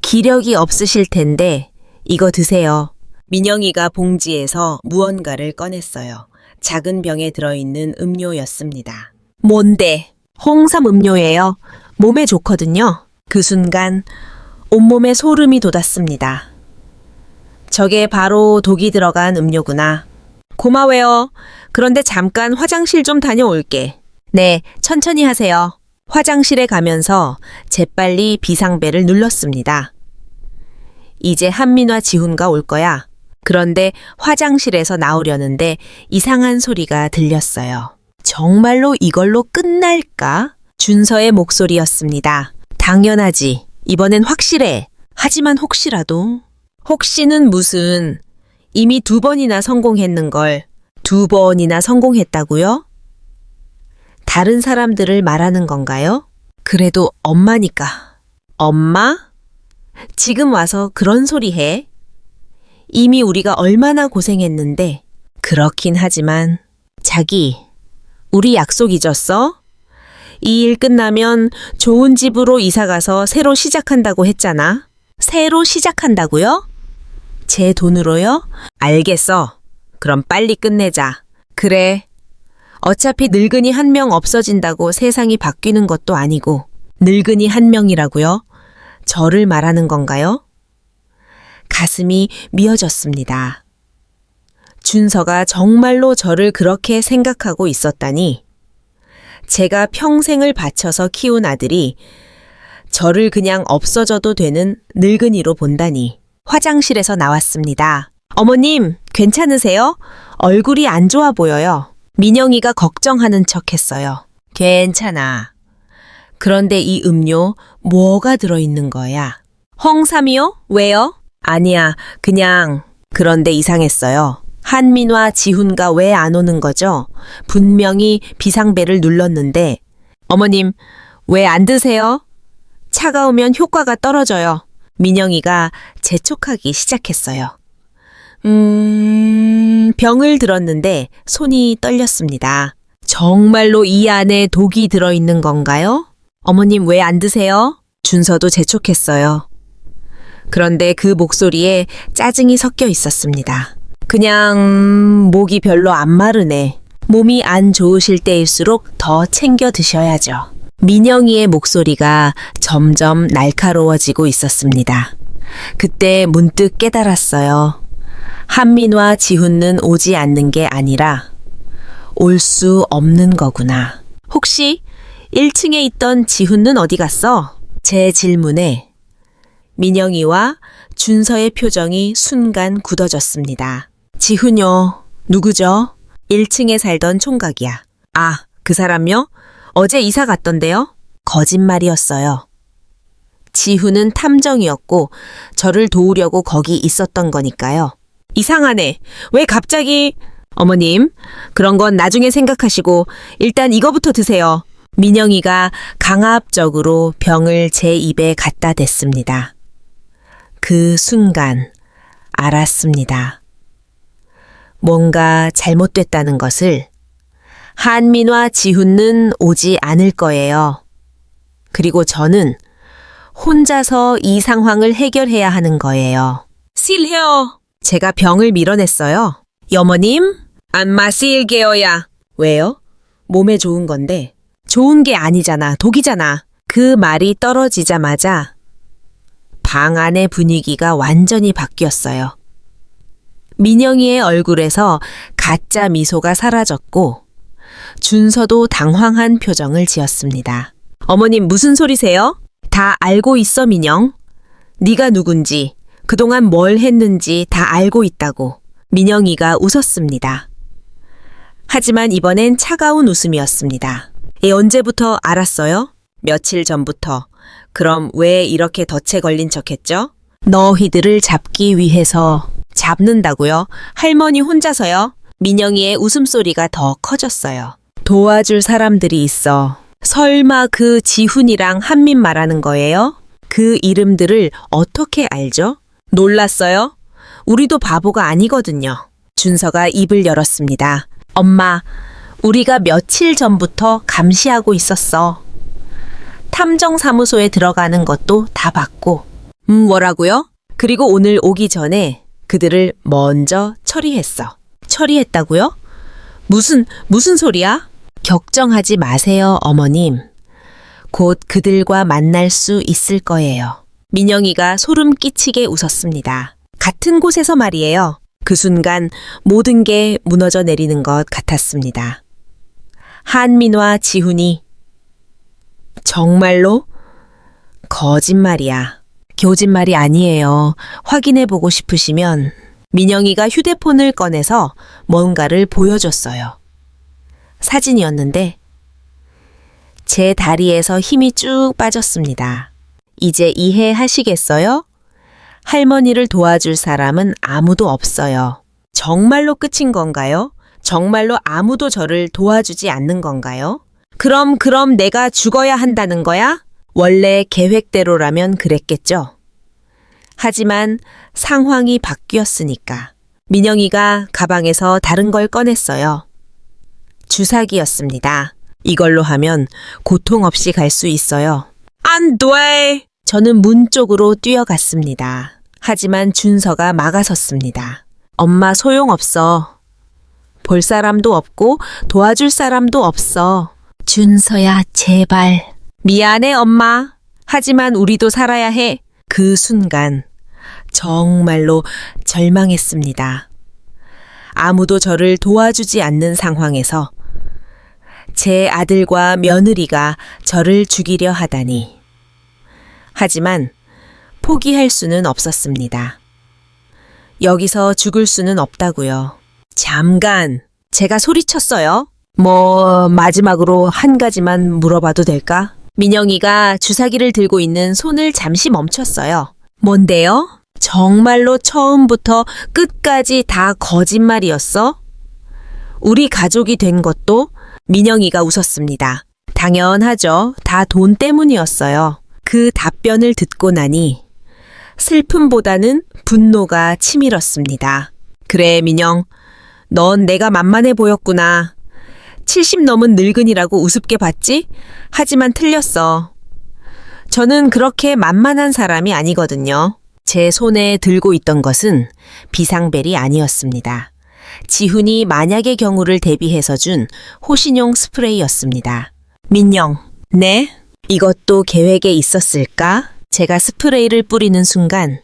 기력이 없으실 텐데 이거 드세요. 민영이가 봉지에서 무언가를 꺼냈어요. 작은 병에 들어있는 음료였습니다. 뭔데? 홍삼 음료예요. 몸에 좋거든요. 그 순간 온몸에 소름이 돋았습니다. 저게 바로 독이 들어간 음료구나. 고마워요. 그런데 잠깐 화장실 좀 다녀올게. 네, 천천히 하세요. 화장실에 가면서 재빨리 비상벨을 눌렀습니다. 이제 한민화 지훈가 올 거야. 그런데 화장실에서 나오려는데 이상한 소리가 들렸어요. 정말로 이걸로 끝날까? 준서의 목소리였습니다. 당연하지. 이번엔 확실해. 하지만 혹시라도. 혹시는 무슨 이미 2번이나 성공했는걸. 2번이나 성공했다고요? 다른 사람들을 말하는 건가요? 그래도 엄마니까. 엄마? 지금 와서 그런 소리 해? 이미 우리가 얼마나 고생했는데. 그렇긴 하지만 자기, 우리 약속 잊었어? 이 일 끝나면 좋은 집으로 이사가서 새로 시작한다고 했잖아. 새로 시작한다고요? 제 돈으로요? 알겠어. 그럼 빨리 끝내자. 그래. 어차피 늙은이 1명 없어진다고 세상이 바뀌는 것도 아니고 늙은이 1명이라고요? 저를 말하는 건가요? 가슴이 미어졌습니다. 준서가 정말로 저를 그렇게 생각하고 있었다니. 제가 평생을 바쳐서 키운 아들이 저를 그냥 없어져도 되는 늙은이로 본다니. 화장실에서 나왔습니다. 어머님, 괜찮으세요? 얼굴이 안 좋아 보여요. 민영이가 걱정하는 척 했어요. 괜찮아. 그런데 이 음료 뭐가 들어있는 거야? 홍삼이요? 왜요? 아니야, 그냥. 그런데 이상했어요. 한민화 지훈가 왜 안 오는 거죠? 분명히 비상벨을 눌렀는데. 어머님, 왜 안 드세요? 차가우면 효과가 떨어져요. 민영이가 재촉하기 시작했어요. 병을 들었는데 손이 떨렸습니다. 정말로 이 안에 독이 들어있는 건가요? 어머님 왜 안 드세요? 준서도 재촉했어요. 그런데 그 목소리에 짜증이 섞여 있었습니다. 그냥 목이 별로 안 마르네. 몸이 안 좋으실 때일수록 더 챙겨 드셔야죠. 민영이의 목소리가 점점 날카로워지고 있었습니다. 그때 문득 깨달았어요. 한민화 지훈은 오지 않는 게 아니라 올 수 없는 거구나. 혹시 1층에 있던 지훈은 어디 갔어? 제 질문에 민영이와 준서의 표정이 순간 굳어졌습니다. 지훈요. 누구죠? 1층에 살던 총각이야. 아, 그 사람요? 어제 이사 갔던데요? 거짓말이었어요. 지훈은 탐정이었고 저를 도우려고 거기 있었던 거니까요. 이상하네. 왜 갑자기... 어머님, 그런 건 나중에 생각하시고 일단 이거부터 드세요. 민영이가 강압적으로 병을 제 입에 갖다 댔습니다. 그 순간 알았습니다. 뭔가 잘못됐다는 것을. 한민화 지훈은 오지 않을 거예요. 그리고 저는 혼자서 이 상황을 해결해야 하는 거예요. 실해요. 제가 병을 밀어냈어요. 여머님, 안 마실게요야. 왜요? 몸에 좋은 건데. 좋은 게 아니잖아. 독이잖아. 그 말이 떨어지자마자 방 안의 분위기가 완전히 바뀌었어요. 민영이의 얼굴에서 가짜 미소가 사라졌고 준서도 당황한 표정을 지었습니다. 어머님 무슨 소리세요? 다 알고 있어 민영. 네가 누군지 그동안 뭘 했는지 다 알고 있다고. 민영이가 웃었습니다. 하지만 이번엔 차가운 웃음이었습니다. 언제부터 알았어요? 며칠 전부터. 그럼 왜 이렇게 덫에 걸린 척했죠? 너희들을 잡기 위해서. 잡는다고요? 할머니 혼자서요? 민영이의 웃음소리가 더 커졌어요. 도와줄 사람들이 있어. 설마 그 지훈이랑 한민 말하는 거예요? 그 이름들을 어떻게 알죠? 놀랐어요? 우리도 바보가 아니거든요. 준서가 입을 열었습니다. 엄마, 우리가 며칠 전부터 감시하고 있었어. 탐정사무소에 들어가는 것도 다 봤고. 뭐라고요? 그리고 오늘 오기 전에 그들을 먼저 처리했어. 처리했다고요? 무슨 소리야? 걱정하지 마세요, 어머님. 곧 그들과 만날 수 있을 거예요. 민영이가 소름 끼치게 웃었습니다. 같은 곳에서 말이에요. 그 순간 모든 게 무너져 내리는 것 같았습니다. 한민과 지훈이 정말로? 거짓말이야. 교짓말이 아니에요. 확인해보고 싶으시면 민영이가 휴대폰을 꺼내서 뭔가를 보여줬어요. 사진이었는데 제 다리에서 힘이 쭉 빠졌습니다. 이제 이해하시겠어요? 할머니를 도와줄 사람은 아무도 없어요. 정말로 끝인 건가요? 정말로 아무도 저를 도와주지 않는 건가요? 그럼 내가 죽어야 한다는 거야? 원래 계획대로라면 그랬겠죠. 하지만 상황이 바뀌었으니까. 민영이가 가방에서 다른 걸 꺼냈어요. 주사기였습니다. 이걸로 하면 고통 없이 갈 수 있어요. 안 돼! 저는 문 쪽으로 뛰어갔습니다. 하지만 준서가 막아섰습니다. 엄마 소용없어. 볼 사람도 없고 도와줄 사람도 없어. 준서야, 제발. 미안해, 엄마. 하지만 우리도 살아야 해. 그 순간 정말로 절망했습니다. 아무도 저를 도와주지 않는 상황에서 제 아들과 며느리가 저를 죽이려 하다니. 하지만 포기할 수는 없었습니다. 여기서 죽을 수는 없다고요. 잠깐, 제가 소리쳤어요. 마지막으로 한 가지만 물어봐도 될까? 민영이가 주사기를 들고 있는 손을 잠시 멈췄어요. 뭔데요? 정말로 처음부터 끝까지 다 거짓말이었어? 우리 가족이 된 것도? 민영이가 웃었습니다. 당연하죠. 다 돈 때문이었어요. 그 답변을 듣고 나니 슬픔보다는 분노가 치밀었습니다. 그래, 민영. 넌 내가 만만해 보였구나. 70 넘은 늙은이라고 우습게 봤지? 하지만 틀렸어. 저는 그렇게 만만한 사람이 아니거든요. 제 손에 들고 있던 것은 비상벨이 아니었습니다. 지훈이 만약의 경우를 대비해서 준 호신용 스프레이였습니다. 민영, 네? 이것도 계획에 있었을까? 제가 스프레이를 뿌리는 순간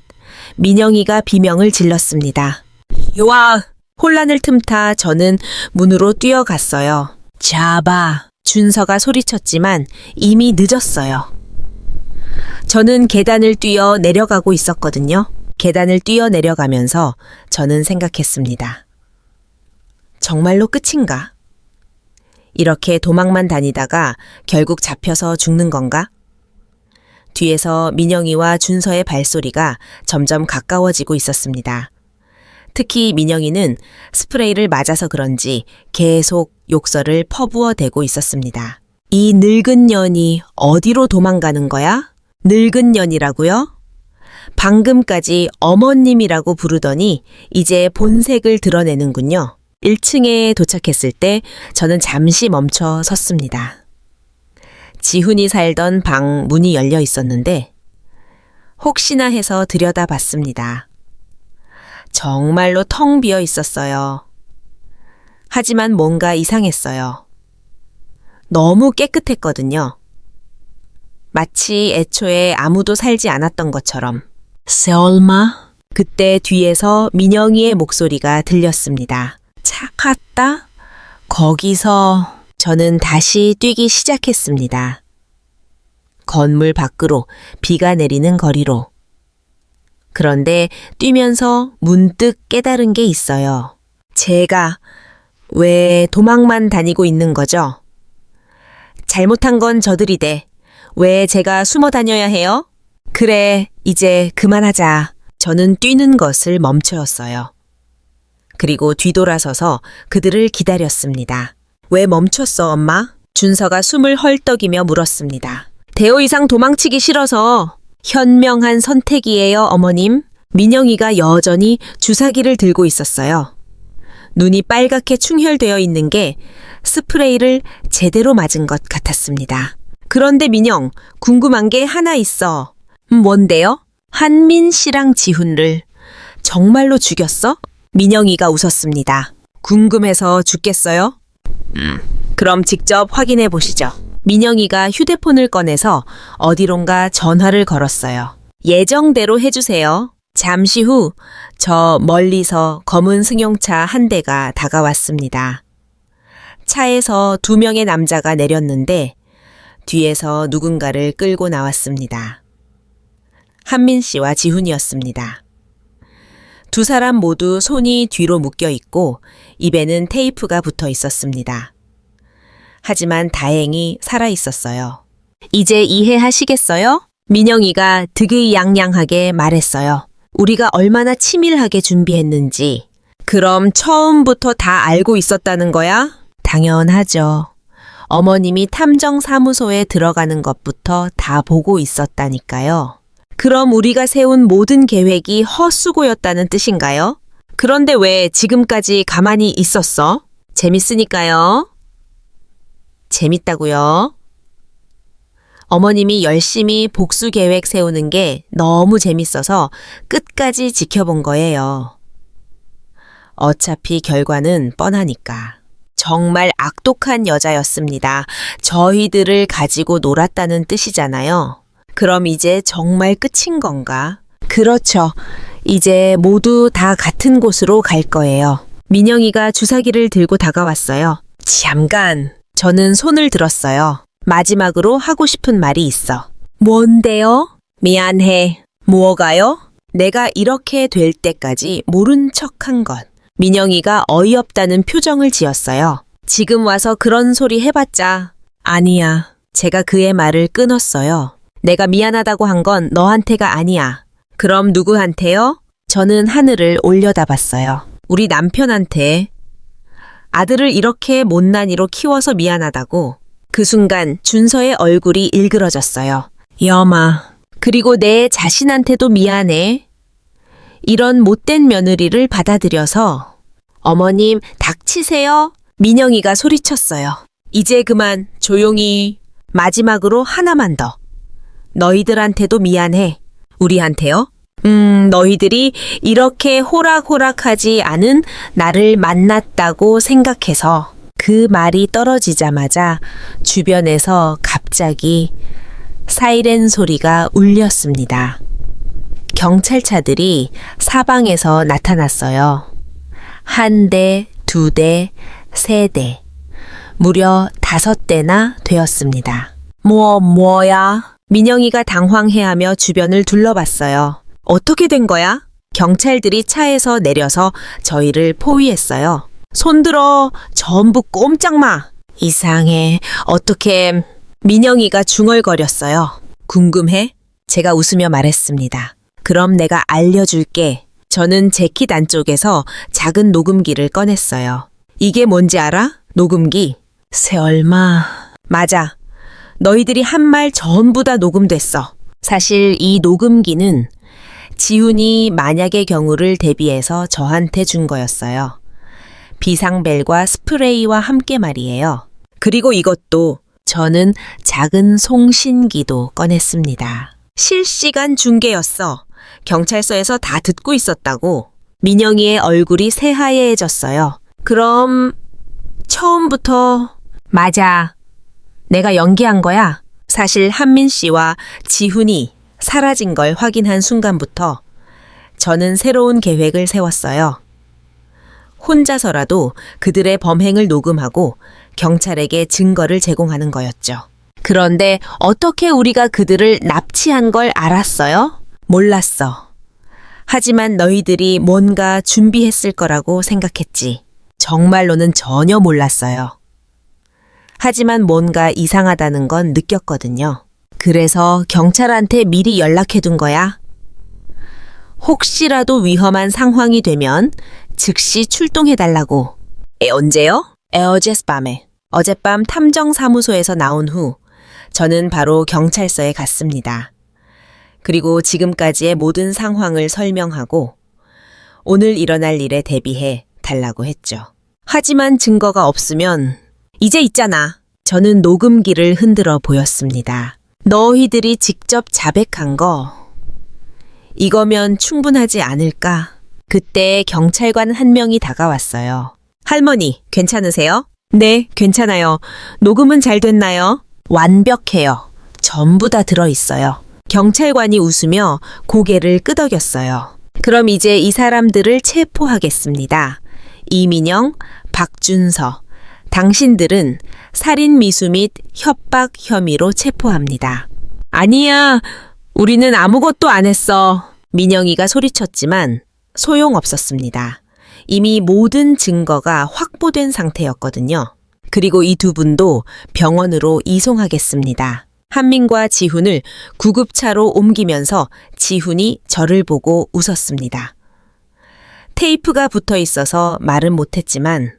민영이가 비명을 질렀습니다. 요아! 혼란을 틈타 저는 문으로 뛰어갔어요. 잡아! 준서가 소리쳤지만 이미 늦었어요. 저는 계단을 뛰어 내려가고 있었거든요. 계단을 뛰어 내려가면서 저는 생각했습니다. 정말로 끝인가? 이렇게 도망만 다니다가 결국 잡혀서 죽는 건가? 뒤에서 민영이와 준서의 발소리가 점점 가까워지고 있었습니다. 특히 민영이는 스프레이를 맞아서 그런지 계속 욕설을 퍼부어대고 있었습니다. 이 늙은 년이 어디로 도망가는 거야? 늙은 년이라고요? 방금까지 어머님이라고 부르더니 이제 본색을 드러내는군요. 1층에 도착했을 때 저는 잠시 멈춰 섰습니다. 지훈이 살던 방 문이 열려 있었는데 혹시나 해서 들여다봤습니다. 정말로 텅 비어 있었어요. 하지만 뭔가 이상했어요. 너무 깨끗했거든요. 마치 애초에 아무도 살지 않았던 것처럼. 설마? 그때 뒤에서 민영이의 목소리가 들렸습니다. 차 갔다? 거기서 저는 다시 뛰기 시작했습니다. 건물 밖으로, 비가 내리는 거리로. 그런데 뛰면서 문득 깨달은 게 있어요. 제가 왜 도망만 다니고 있는 거죠? 잘못한 건 저들이대. 왜 제가 숨어 다녀야 해요? 그래, 이제 그만하자. 저는 뛰는 것을 멈추었어요. 그리고 뒤돌아서서 그들을 기다렸습니다. 왜 멈췄어, 엄마? 준서가 숨을 헐떡이며 물었습니다. 대호 이상 도망치기 싫어서. 현명한 선택이에요, 어머님. 민영이가 여전히 주사기를 들고 있었어요. 눈이 빨갛게 충혈되어 있는 게 스프레이를 제대로 맞은 것 같았습니다. 그런데 민영, 궁금한 게 하나 있어. 뭔데요? 한민 씨랑 지훈을 정말로 죽였어? 민영이가 웃었습니다. 궁금해서 죽겠어요? 그럼 직접 확인해 보시죠. 민영이가 휴대폰을 꺼내서 어디론가 전화를 걸었어요. 예정대로 해주세요. 잠시 후 저 멀리서 검은 승용차 한 대가 다가왔습니다. 차에서 2명의 남자가 내렸는데 뒤에서 누군가를 끌고 나왔습니다. 한민 씨와 지훈이었습니다. 두 사람 모두 손이 뒤로 묶여 있고 입에는 테이프가 붙어 있었습니다. 하지만 다행히 살아 있었어요. 이제 이해하시겠어요? 민영이가 득의양양하게 말했어요. 우리가 얼마나 치밀하게 준비했는지. 그럼 처음부터 다 알고 있었다는 거야? 당연하죠. 어머님이 탐정사무소에 들어가는 것부터 다 보고 있었다니까요. 그럼 우리가 세운 모든 계획이 헛수고였다는 뜻인가요? 그런데 왜 지금까지 가만히 있었어? 재밌으니까요. 재밌다고요? 어머님이 열심히 복수 계획 세우는 게 너무 재밌어서 끝까지 지켜본 거예요. 어차피 결과는 뻔하니까. 정말 악독한 여자였습니다. 저희들을 가지고 놀았다는 뜻이잖아요. 그럼 이제 정말 끝인 건가? 그렇죠. 이제 모두 다 같은 곳으로 갈 거예요. 민영이가 주사기를 들고 다가왔어요. 잠깐. 저는 손을 들었어요. 마지막으로 하고 싶은 말이 있어. 뭔데요? 미안해. 뭐가요? 내가 이렇게 될 때까지 모른 척한 것. 민영이가 어이없다는 표정을 지었어요. 지금 와서 그런 소리 해봤자. 아니야. 제가 그의 말을 끊었어요. 내가 미안하다고 한 건 너한테가 아니야. 그럼 누구한테요? 저는 하늘을 올려다봤어요. 우리 남편한테. 아들을 이렇게 못난이로 키워서 미안하다고. 그 순간 준서의 얼굴이 일그러졌어요. 여마. 그리고 내 자신한테도 미안해. 이런 못된 며느리를 받아들여서. 어머님, 닥치세요. 민영이가 소리쳤어요. 이제 그만 조용히. 마지막으로 하나만 더. 너희들한테도 미안해. 우리한테요? 너희들이 이렇게 호락호락하지 않은 나를 만났다고 생각해서. 그 말이 떨어지자마자 주변에서 갑자기 사이렌 소리가 울렸습니다. 경찰차들이 사방에서 나타났어요. 1대, 2대, 3대, 무려 5대나 되었습니다. 뭐야? 민영이가 당황해하며 주변을 둘러봤어요. 어떻게 된 거야? 경찰들이 차에서 내려서 저희를 포위했어요. 손들어. 전부 꼼짝 마. 이상해. 어떻게... 민영이가 중얼거렸어요. 궁금해? 제가 웃으며 말했습니다. 그럼 내가 알려줄게. 저는 재킷 안쪽에서 작은 녹음기를 꺼냈어요. 이게 뭔지 알아? 녹음기. 세얼마. 맞아. 너희들이 한 말 전부 다 녹음됐어. 사실 이 녹음기는 지훈이 만약의 경우를 대비해서 저한테 준 거였어요. 비상벨과 스프레이와 함께 말이에요. 그리고 이것도 저는 작은 송신기도 꺼냈습니다. 실시간 중계였어. 경찰서에서 다 듣고 있었다고. 민영이의 얼굴이 새하얘졌어요. 그럼 처음부터. 맞아. 내가 연기한 거야. 사실 한민 씨와 지훈이 사라진 걸 확인한 순간부터 저는 새로운 계획을 세웠어요. 혼자서라도 그들의 범행을 녹음하고 경찰에게 증거를 제공하는 거였죠. 그런데 어떻게 우리가 그들을 납치한 걸 알았어요? 몰랐어. 하지만 너희들이 뭔가 준비했을 거라고 생각했지. 정말로는 전혀 몰랐어요. 하지만 뭔가 이상하다는 건 느꼈거든요. 그래서 경찰한테 미리 연락해둔 거야. 혹시라도 위험한 상황이 되면 즉시 출동해달라고. 언제요? 어젯밤에. 어젯밤 탐정사무소에서 나온 후 저는 바로 경찰서에 갔습니다. 그리고 지금까지의 모든 상황을 설명하고 오늘 일어날 일에 대비해 달라고 했죠. 하지만 증거가 없으면 이제 있잖아. 저는 녹음기를 흔들어 보였습니다. 너희들이 직접 자백한 거 이거면 충분하지 않을까? 그때 경찰관 한 명이 다가왔어요. 할머니, 괜찮으세요? 네, 괜찮아요. 녹음은 잘 됐나요? 완벽해요. 전부 다 들어있어요. 경찰관이 웃으며 고개를 끄덕였어요. 그럼 이제 이 사람들을 체포하겠습니다. 이민영, 박준서, 당신들은 살인 미수 및 협박 혐의로 체포합니다. 아니야, 우리는 아무것도 안 했어. 민영이가 소리쳤지만 소용없었습니다. 이미 모든 증거가 확보된 상태였거든요. 그리고 이 두 분도 병원으로 이송하겠습니다. 한민과 지훈을 구급차로 옮기면서 지훈이 저를 보고 웃었습니다. 테이프가 붙어 있어서 말은 못했지만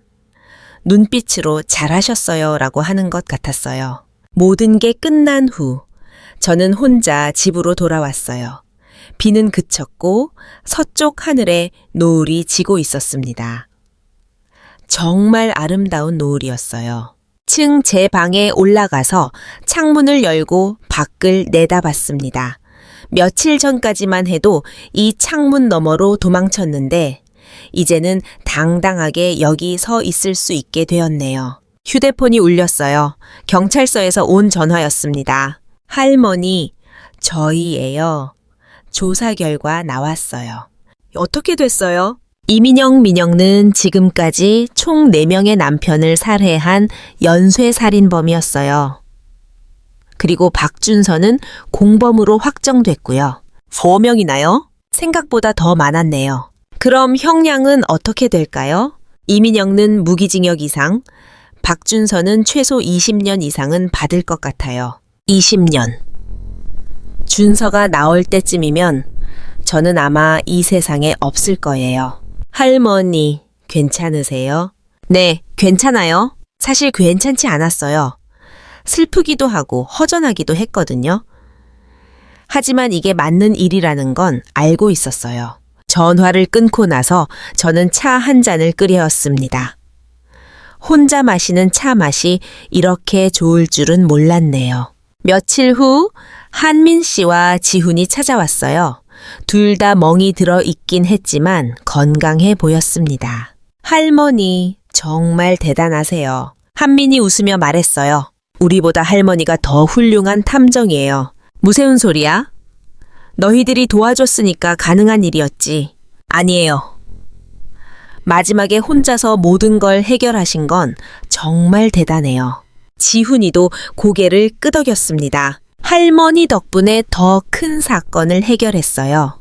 눈빛으로 잘하셨어요 라고 하는 것 같았어요. 모든 게 끝난 후 저는 혼자 집으로 돌아왔어요. 비는 그쳤고 서쪽 하늘에 노을이 지고 있었습니다. 정말 아름다운 노을이었어요. 층 제 방에 올라가서 창문을 열고 밖을 내다봤습니다. 며칠 전까지만 해도 이 창문 너머로 도망쳤는데 이제는 당당하게 여기 서 있을 수 있게 되었네요. 휴대폰이 울렸어요. 경찰서에서 온 전화였습니다. 할머니, 저희예요. 조사 결과 나왔어요. 어떻게 됐어요? 이민영 민영은 지금까지 총 4명의 남편을 살해한 연쇄살인범이었어요. 그리고 박준서는 공범으로 확정됐고요. 4명이나요? 생각보다 더 많았네요. 그럼 형량은 어떻게 될까요? 이민영은 무기징역 이상, 박준서는 최소 20년 이상은 받을 것 같아요. 20년. 준서가 나올 때쯤이면 저는 아마 이 세상에 없을 거예요. 할머니, 괜찮으세요? 네, 괜찮아요. 사실 괜찮지 않았어요. 슬프기도 하고 허전하기도 했거든요. 하지만 이게 맞는 일이라는 건 알고 있었어요. 전화를 끊고 나서 저는 차 한 잔을 끓여왔습니다. 혼자 마시는 차 맛이 이렇게 좋을 줄은 몰랐네요. 며칠 후 한민 씨와 지훈이 찾아왔어요. 둘 다 멍이 들어 있긴 했지만 건강해 보였습니다. 할머니, 정말 대단하세요. 한민이 웃으며 말했어요. 우리보다 할머니가 더 훌륭한 탐정이에요. 무서운 소리야? 너희들이 도와줬으니까 가능한 일이었지. 아니에요. 마지막에 혼자서 모든 걸 해결하신 건 정말 대단해요. 지훈이도 고개를 끄덕였습니다. 할머니 덕분에 더 큰 사건을 해결했어요.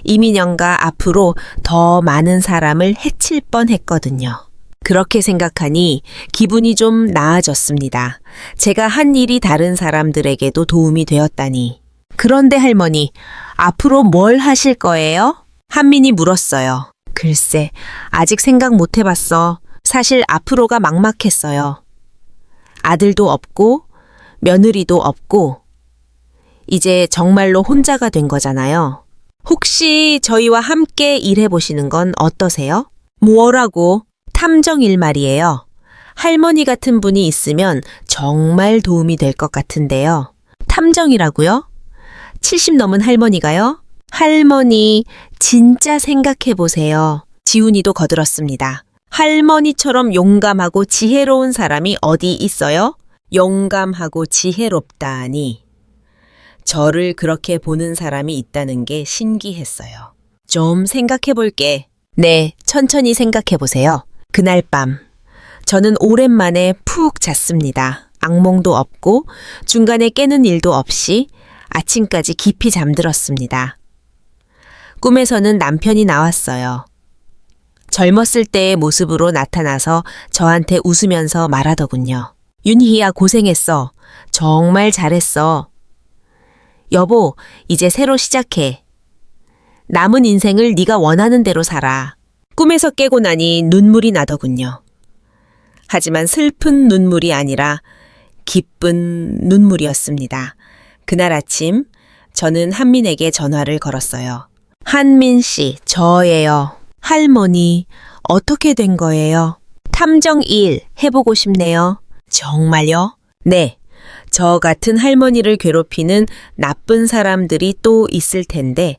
이민영과 앞으로 더 많은 사람을 해칠 뻔했거든요. 그렇게 생각하니 기분이 좀 나아졌습니다. 제가 한 일이 다른 사람들에게도 도움이 되었다니. 그런데 할머니, 앞으로 뭘 하실 거예요? 한민이 물었어요. 글쎄, 아직 생각 못 해봤어. 사실 앞으로가 막막했어요. 아들도 없고 며느리도 없고 이제 정말로 혼자가 된 거잖아요. 혹시 저희와 함께 일해보시는 건 어떠세요? 뭐라고? 탐정일 말이에요. 할머니 같은 분이 있으면 정말 도움이 될 것 같은데요. 탐정이라고요? 70 넘은 할머니가요? 할머니, 진짜 생각해보세요. 지훈이도 거들었습니다. 할머니처럼 용감하고 지혜로운 사람이 어디 있어요? 용감하고 지혜롭다니. 저를 그렇게 보는 사람이 있다는 게 신기했어요. 좀 생각해볼게. 네, 천천히 생각해보세요. 그날 밤, 저는 오랜만에 푹 잤습니다. 악몽도 없고 중간에 깨는 일도 없이 아침까지 깊이 잠들었습니다. 꿈에서는 남편이 나왔어요. 젊었을 때의 모습으로 나타나서 저한테 웃으면서 말하더군요. 윤희야, 고생했어. 정말 잘했어. 여보, 이제 새로 시작해. 남은 인생을 네가 원하는 대로 살아. 꿈에서 깨고 나니 눈물이 나더군요. 하지만 슬픈 눈물이 아니라 기쁜 눈물이었습니다. 그날 아침 저는 한민에게 전화를 걸었어요. 한민 씨, 저예요. 할머니, 어떻게 된 거예요? 탐정 1 해보고 싶네요. 정말요? 네. 저 같은 할머니를 괴롭히는 나쁜 사람들이 또 있을 텐데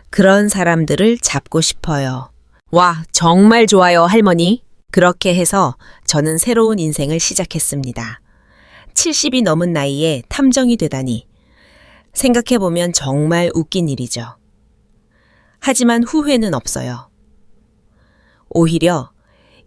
그런 사람들을 잡고 싶어요. 와, 정말 좋아요, 할머니. 그렇게 해서 저는 새로운 인생을 시작했습니다. 70이 넘은 나이에 탐정이 되다니. 생각해보면 정말 웃긴 일이죠. 하지만 후회는 없어요. 오히려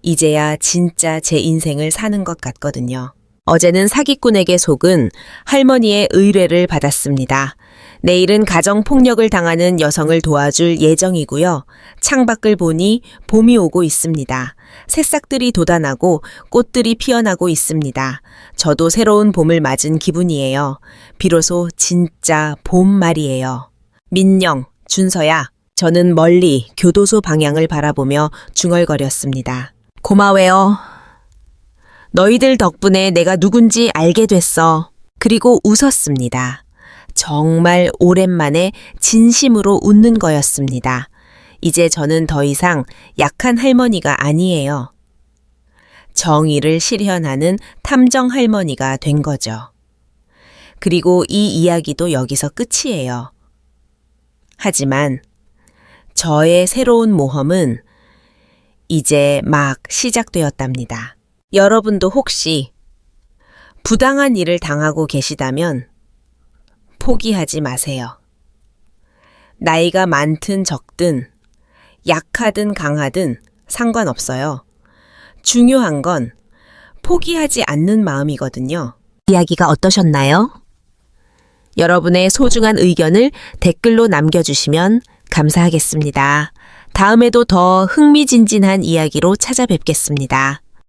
이제야 진짜 제 인생을 사는 것 같거든요. 어제는 사기꾼에게 속은 할머니의 의뢰를 받았습니다. 내일은 가정폭력을 당하는 여성을 도와줄 예정이고요. 창밖을 보니 봄이 오고 있습니다. 새싹들이 돋아나고 꽃들이 피어나고 있습니다. 저도 새로운 봄을 맞은 기분이에요. 비로소 진짜 봄 말이에요. 민영, 준서야, 저는 멀리 교도소 방향을 바라보며 중얼거렸습니다. 고마워요. 너희들 덕분에 내가 누군지 알게 됐어. 그리고 웃었습니다. 정말 오랜만에 진심으로 웃는 거였습니다. 이제 저는 더 이상 약한 할머니가 아니에요. 정의를 실현하는 탐정 할머니가 된 거죠. 그리고 이 이야기도 여기서 끝이에요. 하지만 저의 새로운 모험은 이제 막 시작되었답니다. 여러분도 혹시 부당한 일을 당하고 계시다면 포기하지 마세요. 나이가 많든 적든 약하든 강하든 상관없어요. 중요한 건 포기하지 않는 마음이거든요. 이야기가 어떠셨나요? 여러분의 소중한 의견을 댓글로 남겨주시면 감사하겠습니다. 다음에도 더 흥미진진한 이야기로 찾아뵙겠습니다.